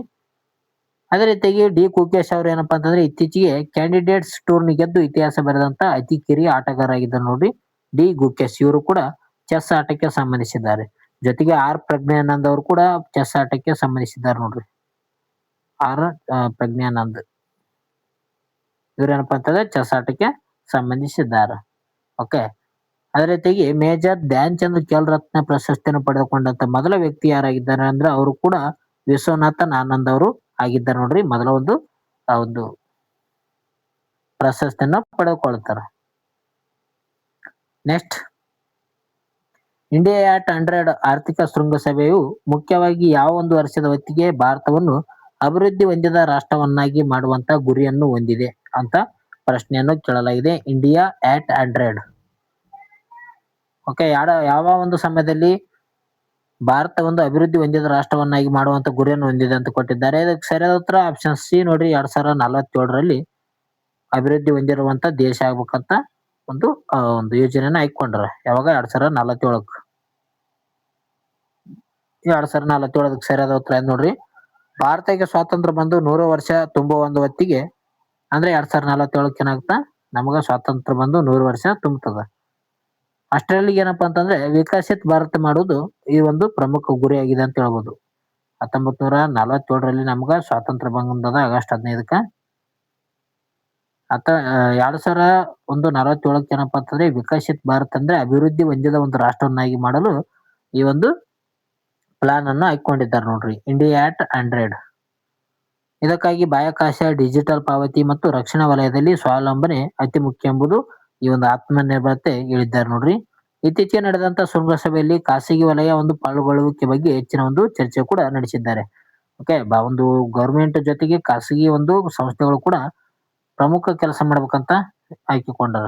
ಅದೇ ರೀತಿಯಾಗಿ ಡಿ ಕುಕೇಶ್ ಅವರು ಏನಪ್ಪಾ ಅಂತಂದ್ರೆ ಇತ್ತೀಚೆಗೆ ಕ್ಯಾಂಡಿಡೇಟ್ಸ್ ಟೂರ್ನಿ ಗೆದ್ದು ಇತಿಹಾಸ ಬರೆದಂತ ಅತಿ ಕಿರಿಯ ಆಟಗಾರ ಆಗಿದ್ದಾರೆ ನೋಡ್ರಿ. ಡಿ ಗುಕೇಶ್ ಇವರು ಕೂಡ ಚೆಸ್ ಆಟಕ್ಕೆ ಸಂಬಂಧಿಸಿದ್ದಾರೆ. ಜೊತೆಗೆ ಆರ್ ಪ್ರಜ್ಞಾನಂದ್ ಅವರು ಕೂಡ ಚೆಸ್ ಆಟಕ್ಕೆ ಸಂಬಂಧಿಸಿದ್ದಾರೆ ನೋಡ್ರಿ. ಆರ್ ಪ್ರಜ್ಞಾನಂದ್ ಇವ್ರೇನಪ್ಪಾ ಅಂತಂದ್ರೆ ಚೆಸ್ ಆಟಕ್ಕೆ ಸಂಬಂಧಿಸಿದ್ದಾರೆ. ಓಕೆ, ಅದೇ ರೀತಿಯಾಗಿ ಮೇಜರ್ ಧ್ಯಾನ್ ಚಂದ್ ಖೇಲ್ ರತ್ನ ಪ್ರಶಸ್ತಿಯನ್ನು ಪಡೆದುಕೊಂಡಂತ ಮೊದಲ ವ್ಯಕ್ತಿ ಯಾರಾಗಿದ್ದಾರೆ ಅಂದ್ರೆ ಅವರು ಕೂಡ ವಿಶ್ವನಾಥನ್ ಆನಂದ್ ಅವರು ಆಗಿದ್ದಾರೆ ನೋಡ್ರಿ. ಮೊದಲ ಒಂದು ಪ್ರಶಸ್ತಿಯನ್ನು ಪಡೆದುಕೊಳ್ತಾರೆ. ನೆಕ್ಸ್ಟ್, ಇಂಡಿಯಾ ಅಟ್ 100 ಆರ್ಥಿಕ ಶೃಂಗಸಭೆಯು ಮುಖ್ಯವಾಗಿ ಯಾವ ಒಂದು ವರ್ಷದ ಹೊತ್ತಿಗೆ ಭಾರತವನ್ನು ಅಭಿವೃದ್ಧಿ ಹೊಂದಿದ ರಾಷ್ಟ್ರವನ್ನಾಗಿ ಮಾಡುವಂತ ಗುರಿಯನ್ನು ಹೊಂದಿದೆ ಅಂತ ಪ್ರಶ್ನೆಯನ್ನು ಕೇಳಲಾಗಿದೆ. ಇಂಡಿಯಾ ಅಟ್ 100 ಓಕೆ, ಯಾವ ಒಂದು ಸಮಯದಲ್ಲಿ ಭಾರತ ಒಂದು ಅಭಿವೃದ್ಧಿ ಹೊಂದಿದ ರಾಷ್ಟ್ರವನ್ನಾಗಿ ಮಾಡುವಂತ ಗುರಿಯನ್ನು ಹೊಂದಿದೆ ಅಂತ ಕೊಟ್ಟಿದ್ದಾರೆ. ಇದಕ್ಕೆ ಸರಿಯಾದ ಉತ್ತರ ಆಪ್ಷನ್ ಸಿ ನೋಡ್ರಿ. 2047ರಲ್ಲಿ ಅಭಿವೃದ್ಧಿ ಹೊಂದಿರುವಂತ ದೇಶ ಆಗ್ಬೇಕಂತ ಒಂದು ಯೋಜನೆಯನ್ನ ಹಾಕೊಂಡ್ರ. ಯಾವಾಗ? 2047ಕ್ಕೆ. 2047ಕ್ಕೆ ಸರಿಯಾದ ಉತ್ತರ ನೋಡ್ರಿ. ಭಾರತಕ್ಕೆ ಸ್ವಾತಂತ್ರ್ಯ ಬಂದು 100 ವರ್ಷ ತುಂಬುವ ಒಂದು ಹೊತ್ತಿಗೆ ಅಂದ್ರೆ 2047ಕ್ಕೆ ಏನಾಗ್ತಾ ನಮಗ ಸ್ವಾತಂತ್ರ್ಯ ಬಂದು 100 ವರ್ಷ ತುಂಬುತ್ತದ. ಅಷ್ಟರಲ್ಲಿ ಏನಪ್ಪಾ ಅಂತಂದ್ರೆ ವಿಕಸಿತ್ ಭಾರತ ಮಾಡುವುದು ಈ ಒಂದು ಪ್ರಮುಖ ಗುರಿಯಾಗಿದೆ ಅಂತ ಹೇಳ್ಬೋದು. 1947ರಲ್ಲಿ ನಮಗ ಸ್ವಾತಂತ್ರ್ಯ ಬಂದದ ಆಗಸ್ಟ್ 15ಕ್ಕೆ. 2047ಕ್ಕೆ ಏನಪ್ಪಾ ಅಂತಂದ್ರೆ ವಿಕಸಿತ್ ಭಾರತ ಅಂದ್ರೆ ಅಭಿವೃದ್ಧಿ ಹೊಂದಿದ ಒಂದು ರಾಷ್ಟ್ರವನ್ನಾಗಿ ಮಾಡಲು ಈ ಒಂದು ಪ್ಲಾನ್ ಅನ್ನು ಹಾಕೊಂಡಿದ್ದಾರೆ ನೋಡ್ರಿ. India at 100. ಇದಕ್ಕಾಗಿ ಬಾಹ್ಯಾಕಾಶ, ಡಿಜಿಟಲ್ ಪಾವತಿ ಮತ್ತು ರಕ್ಷಣಾ ವಲಯದಲ್ಲಿ ಸ್ವಾವಲಂಬನೆ ಅತಿ ಮುಖ್ಯ ಎಂಬುದು ಈ ಒಂದು ಆತ್ಮನಿರ್ಭರತೆ ಹೇಳಿದ್ದಾರೆ ನೋಡ್ರಿ. ಇತ್ತೀಚೆಗೆ ನಡೆದಂತ ಶೃಂಗಸಭೆಯಲ್ಲಿ ಖಾಸಗಿ ವಲಯ ಒಂದು ಪಾಲ್ಗೊಳ್ಳುವಿಕೆ ಬಗ್ಗೆ ಹೆಚ್ಚಿನ ಒಂದು ಚರ್ಚೆ ಕೂಡ ನಡೆಸಿದ್ದಾರೆ. ಓಕೆ, ಒಂದು ಗವರ್ಮೆಂಟ್ ಜೊತೆಗೆ ಖಾಸಗಿ ಒಂದು ಸಂಸ್ಥೆಗಳು ಕೂಡ ಪ್ರಮುಖ ಕೆಲಸ ಮಾಡ್ಬೇಕಂತ ಆಯ್ಕೆಕೊಂಡಾರ.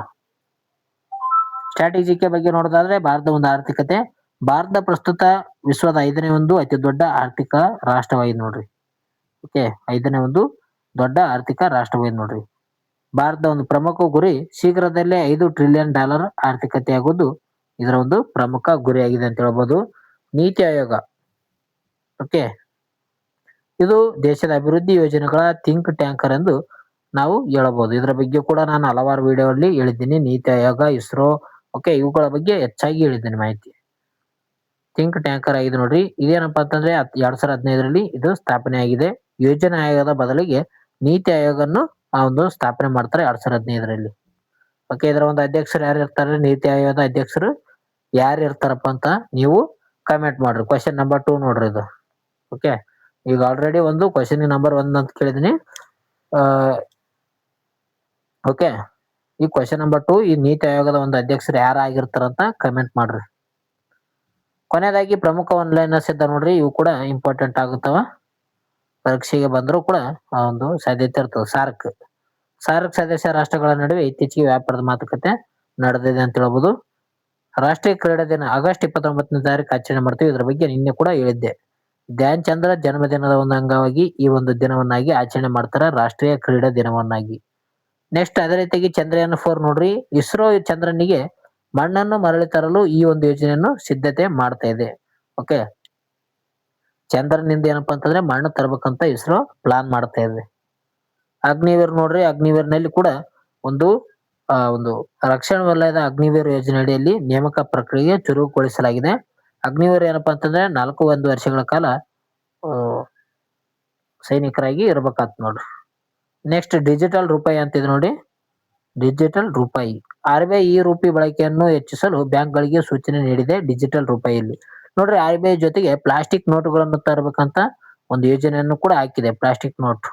ಸ್ಟ್ರಾಟಜಿಕೆ ಬಗ್ಗೆ ನೋಡೋದಾದ್ರೆ ಭಾರತದ ಒಂದು ಆರ್ಥಿಕತೆ ಭಾರತ ಪ್ರಸ್ತುತ ವಿಶ್ವದ 5ನೇ ಒಂದು ಅತಿ ದೊಡ್ಡ ಆರ್ಥಿಕ ರಾಷ್ಟ್ರವಾಗಿದೆ ನೋಡ್ರಿ. ಓಕೆ, 5ನೇ ಒಂದು ದೊಡ್ಡ ಆರ್ಥಿಕ ರಾಷ್ಟ್ರವಾಗಿದೆ ನೋಡ್ರಿ. ಭಾರತದ ಒಂದು ಪ್ರಮುಖ ಗುರಿ ಶೀಘ್ರದಲ್ಲೇ $5 ಟ್ರಿಲಿಯನ್ ಆರ್ಥಿಕತೆಯಾಗುವುದು ಇದರ ಒಂದು ಪ್ರಮುಖ ಗುರಿಯಾಗಿದೆ ಅಂತ ಹೇಳ್ಬೋದು. ನೀತಿ ಆಯೋಗ, ಓಕೆ, ಇದು ದೇಶದ ಅಭಿವೃದ್ಧಿ ಯೋಜನೆಗಳ ಥಿಂಕ್ ಟ್ಯಾಂಕರ್ ಎಂದು ನಾವು ಹೇಳಬಹುದು. ಇದರ ಬಗ್ಗೆ ಕೂಡ ನಾನು ಹಲವಾರು ವಿಡಿಯೋದಲ್ಲಿ ಹೇಳಿದ್ದೀನಿ. ನೀತಿ ಆಯೋಗ, ಇಸ್ರೋ, ಓಕೆ, ಇವುಗಳ ಬಗ್ಗೆ ಹೆಚ್ಚಾಗಿ ಹೇಳಿದ್ದೀನಿ ಮಾಹಿತಿ. ಥಿಂಕ್ ಟ್ಯಾಂಕರ್ ಆಗಿದೆ ನೋಡ್ರಿ. ಇದೇನಪ್ಪಾ ಅಂತಂದ್ರೆ 2015ರಲ್ಲಿ ಇದು ಸ್ಥಾಪನೆ ಆಗಿದೆ. ಯೋಜನಾ ಆಯೋಗದ ಬದಲಿಗೆ ನೀತಿ ಆಯೋಗನ್ನು ಆ ಒಂದು ಸ್ಥಾಪನೆ ಮಾಡ್ತಾರೆ 2015ರಲ್ಲಿ. ಓಕೆ, ಇದರ ಒಂದು ಅಧ್ಯಕ್ಷರು ಯಾರು ಇರ್ತಾರೆ? ನೀತಿ ಆಯೋಗದ ಅಧ್ಯಕ್ಷರು ಯಾರು ಇರ್ತಾರಪ್ಪ ಅಂತ ನೀವು ಕಮೆಂಟ್ ಮಾಡ್ರಿ. ಕ್ವಶನ್ ನಂಬರ್ 2 ನೋಡ್ರಿ ಇದು. ಓಕೆ, ಈಗ ಆಲ್ರೆಡಿ ಒಂದು ಕ್ವಶನ್ ನಂಬರ್ 1 ಅಂತ ಕೇಳಿದೀನಿ. ಓಕೆ, ಈ ಕ್ವಶನ್ ನಂಬರ್ 2 ಈ ನೀತಿ ಆಯೋಗದ ಒಂದು ಅಧ್ಯಕ್ಷರು ಯಾರಾಗಿರ್ತಾರಂತ ಕಮೆಂಟ್ ಮಾಡ್ರಿ. ಕೊನೆಯದಾಗಿ ಪ್ರಮುಖ ಆನ್ಲೈನರ್ಸ್ ಇದ್ದ ನೋಡ್ರಿ, ಇವು ಕೂಡ ಇಂಪಾರ್ಟೆಂಟ್ ಆಗುತ್ತವ. ಪರೀಕ್ಷೆಗೆ ಬಂದರೂ ಕೂಡ ಆ ಒಂದು ಸಾಧ್ಯತೆ ಇರ್ತದೆ. ಸಾರ್ಕ್ ಸದಸ್ಯ ರಾಷ್ಟ್ರಗಳ ನಡುವೆ ಇತ್ತೀಚೆಗೆ ವ್ಯಾಪಾರದ ಮಾತುಕತೆ ನಡೆದಿದೆ ಅಂತ ಹೇಳ್ಬೋದು. ರಾಷ್ಟ್ರೀಯ ಕ್ರೀಡಾ ದಿನ ಆಗಸ್ಟ್ 29ನೇ ತಾರೀಕು ಆಚರಣೆ ಮಾಡ್ತೀವಿ. ಇದ್ರ ಬಗ್ಗೆ ನಿನ್ನೆ ಕೂಡ ಹೇಳಿದ್ದೆ. ಧ್ಯಾನ್ ಚಂದ್ರ ಜನ್ಮದಿನದ ಒಂದು ಅಂಗವಾಗಿ ಈ ಒಂದು ದಿನವನ್ನಾಗಿ ಆಚರಣೆ ಮಾಡ್ತಾರೆ, ರಾಷ್ಟ್ರೀಯ ಕ್ರೀಡಾ ದಿನವನ್ನಾಗಿ. ನೆಕ್ಸ್ಟ್ ಅದೇ ರೀತಿಯಾಗಿ ಚಂದ್ರಯಾನ 4 ನೋಡ್ರಿ, ಇಸ್ರೋ ಚಂದ್ರನಿಗೆ ಮಣ್ಣನ್ನು ಮರಳಿ ತರಲು ಈ ಒಂದು ಯೋಜನೆಯನ್ನು ಸಿದ್ಧತೆ ಮಾಡ್ತಾ ಇದೆ. ಓಕೆ, ಚಂದ್ರನಿಂದ ಏನಪ್ಪಾ ಅಂತಂದ್ರೆ ಮಣ್ಣು ತರಬೇಕಂತ ಇಸ್ರೋ ಪ್ಲಾನ್ ಮಾಡ್ತಾ ಇದೆ. ಅಗ್ನಿವೀರ್ ನೋಡ್ರಿ, ಅಗ್ನಿವೀರ್ನಲ್ಲಿ ಕೂಡ ಒಂದು ರಕ್ಷಣಾ ವಲಯದ ಅಗ್ನಿವೀರ್ ಯೋಜನೆ ಅಡಿಯಲ್ಲಿ ನೇಮಕ ಪ್ರಕ್ರಿಯೆ ಚುರುಕುಗೊಳಿಸಲಾಗಿದೆ. ಅಗ್ನಿವೀರ್ ಏನಪ್ಪಾ ಅಂತಂದ್ರೆ 4 ವರ್ಷಗಳ ಕಾಲ ಸೈನಿಕರಾಗಿ ಇರ್ಬೇಕಾತ್ ನೋಡ್ರಿ. ನೆಕ್ಸ್ಟ್ ಡಿಜಿಟಲ್ ರೂಪಾಯಿ ಅಂತಿದೆ ನೋಡಿ, ಡಿಜಿಟಲ್ ರೂಪಾಯಿ. RBI ಈ ರೂಪಿ ಬಳಕೆಯನ್ನು ಹೆಚ್ಚಿಸಲು ಬ್ಯಾಂಕ್ಗಳಿಗೆ ಸೂಚನೆ ನೀಡಿದೆ. ಡಿಜಿಟಲ್ ರೂಪಾಯಿಯಲ್ಲಿ ನೋಡ್ರಿ, RBI ಜೊತೆಗೆ ಪ್ಲಾಸ್ಟಿಕ್ ನೋಟುಗಳನ್ನು ತರಬೇಕಂತ ಒಂದು ಯೋಜನೆಯನ್ನು ಕೂಡ ಹಾಕಿದೆ. ಪ್ಲಾಸ್ಟಿಕ್ ನೋಟ್,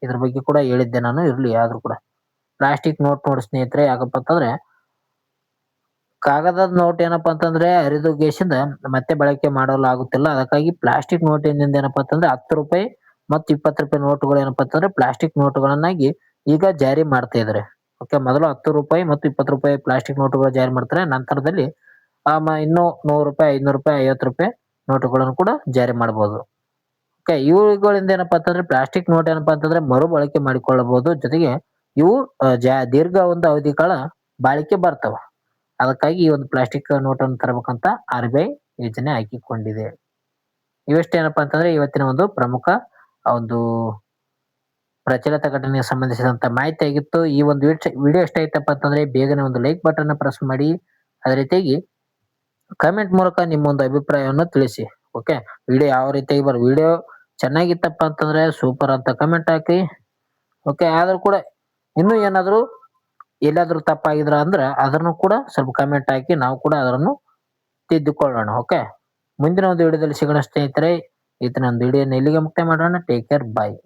ಇದ್ರ ಬಗ್ಗೆ ಕೂಡ ಹೇಳಿದ್ದೆ ನಾನು. ಇರ್ಲಿ, ಆದ್ರೂ ಕೂಡ ಪ್ಲಾಸ್ಟಿಕ್ ನೋಟ್ ನೋಡಿ ಸ್ನೇಹಿತರೆ, ಯಾಕಪ್ಪ ಅಂತಂದ್ರೆ ಕಾಗದದ ನೋಟ್ ಏನಪ್ಪಾ ಅಂತಂದ್ರೆ ಹರಿದು ಗೇಸಿಂದ ಮತ್ತೆ ಬಳಕೆ ಮಾಡಲು ಆಗುತ್ತಿಲ್ಲ. ಅದಕ್ಕಾಗಿ ಪ್ಲಾಸ್ಟಿಕ್ ನೋಟಿನಿಂದ ಏನಪ್ಪಾ ಅಂತಂದ್ರೆ 10 ರೂಪಾಯಿ ಮತ್ತು 20 ರೂಪಾಯಿ ನೋಟುಗಳು ಏನಪ್ಪಾ ಅಂತಂದ್ರೆ ಪ್ಲಾಸ್ಟಿಕ್ ನೋಟುಗಳನ್ನಾಗಿ ಈಗ ಜಾರಿ ಮಾಡ್ತಾ ಇದಾರೆ. ಓಕೆ, ಮೊದಲು 10 ರೂಪಾಯಿ ಮತ್ತು 20 ರೂಪಾಯಿ ಪ್ಲಾಸ್ಟಿಕ್ ನೋಟುಗಳು ಜಾರಿ ಮಾಡ್ತಾರೆ. ನಂತರದಲ್ಲಿ ಇನ್ನು 100 ರೂಪಾಯಿ, 500 ರೂಪಾಯಿ, 50 ರೂಪಾಯಿ ನೋಟುಗಳನ್ನು ಕೂಡ ಜಾರಿ ಮಾಡಬಹುದು. ಓಕೆ, ಇವುಗಳಿಂದ ಏನಪ್ಪಾ ಅಂತಂದ್ರೆ ಪ್ಲಾಸ್ಟಿಕ್ ನೋಟ್ ಏನಪ್ಪಾ ಅಂತಂದ್ರೆ ಮರುಬಳಕೆ ಮಾಡಿಕೊಳ್ಳಬಹುದು. ಜೊತೆಗೆ ಇವು ದೀರ್ಘ ಒಂದು ಅವಧಿ ಕಾಲ ಬಾಳಿಕೆ ಬರ್ತವೆ. ಅದಕ್ಕಾಗಿ ಈ ಒಂದು ಪ್ಲಾಸ್ಟಿಕ್ ನೋಟನ್ನು ತರಬೇಕಂತ RBI ಯೋಜನೆ ಹಾಕಿಕೊಂಡಿದೆ. ಇವೆಷ್ಟೇನಪ್ಪಾ ಅಂತಂದ್ರೆ ಇವತ್ತಿನ ಒಂದು ಪ್ರಮುಖ ಒಂದು ಪ್ರಚಲಿತ ಘಟನೆಗೆ ಸಂಬಂಧಿಸಿದಂತ ಮಾಹಿತಿ ಆಗಿತ್ತು. ಈ ಒಂದು ವಿಡಿಯೋ ಇಷ್ಟ ಆಯ್ತಪ್ಪ ಅಂತಂದ್ರೆ ಬೇಗನೆ ಒಂದು ಲೈಕ್ ಬಟನ್ ಪ್ರೆಸ್ ಮಾಡಿ, ಅದೇ ರೀತಿಯಾಗಿ ಕಮೆಂಟ್ ಮೂಲಕ ನಿಮ್ಮ ಒಂದು ಅಭಿಪ್ರಾಯವನ್ನು ತಿಳಿಸಿ. ಓಕೆ, ವಿಡಿಯೋ ಯಾವ ರೀತಿಯಾಗಿ ವಿಡಿಯೋ ಚೆನ್ನಾಗಿತ್ತಪ್ಪ ಅಂತಂದ್ರೆ ಸೂಪರ್ ಅಂತ ಕಮೆಂಟ್ ಹಾಕಿ. ಓಕೆ, ಆದ್ರೂ ಕೂಡ ಇನ್ನೂ ಏನಾದ್ರು ಎಲ್ಲಾದ್ರೂ ತಪ್ಪಾಗಿದ್ರ ಅಂದ್ರೆ ಅದನ್ನು ಕೂಡ ಸ್ವಲ್ಪ ಕಮೆಂಟ್ ಹಾಕಿ, ನಾವು ಕೂಡ ಅದನ್ನು ತಿದ್ದುಕೊಳ್ಳೋಣ. ಓಕೆ, ಮುಂದಿನ ಒಂದು ವಿಡಿಯೋದಲ್ಲಿ ಸಿಗೋಣ ಸ್ನೇಹಿತರೆ. ಇದನ್ನ ಒಂದು ವಿಡಿಯೋನ ಇಲ್ಲಿಗೆ ಮುಕ್ತಾಯ ಮಾಡೋಣ. ಟೇಕ್ ಕೇರ್, ಬಾಯ್.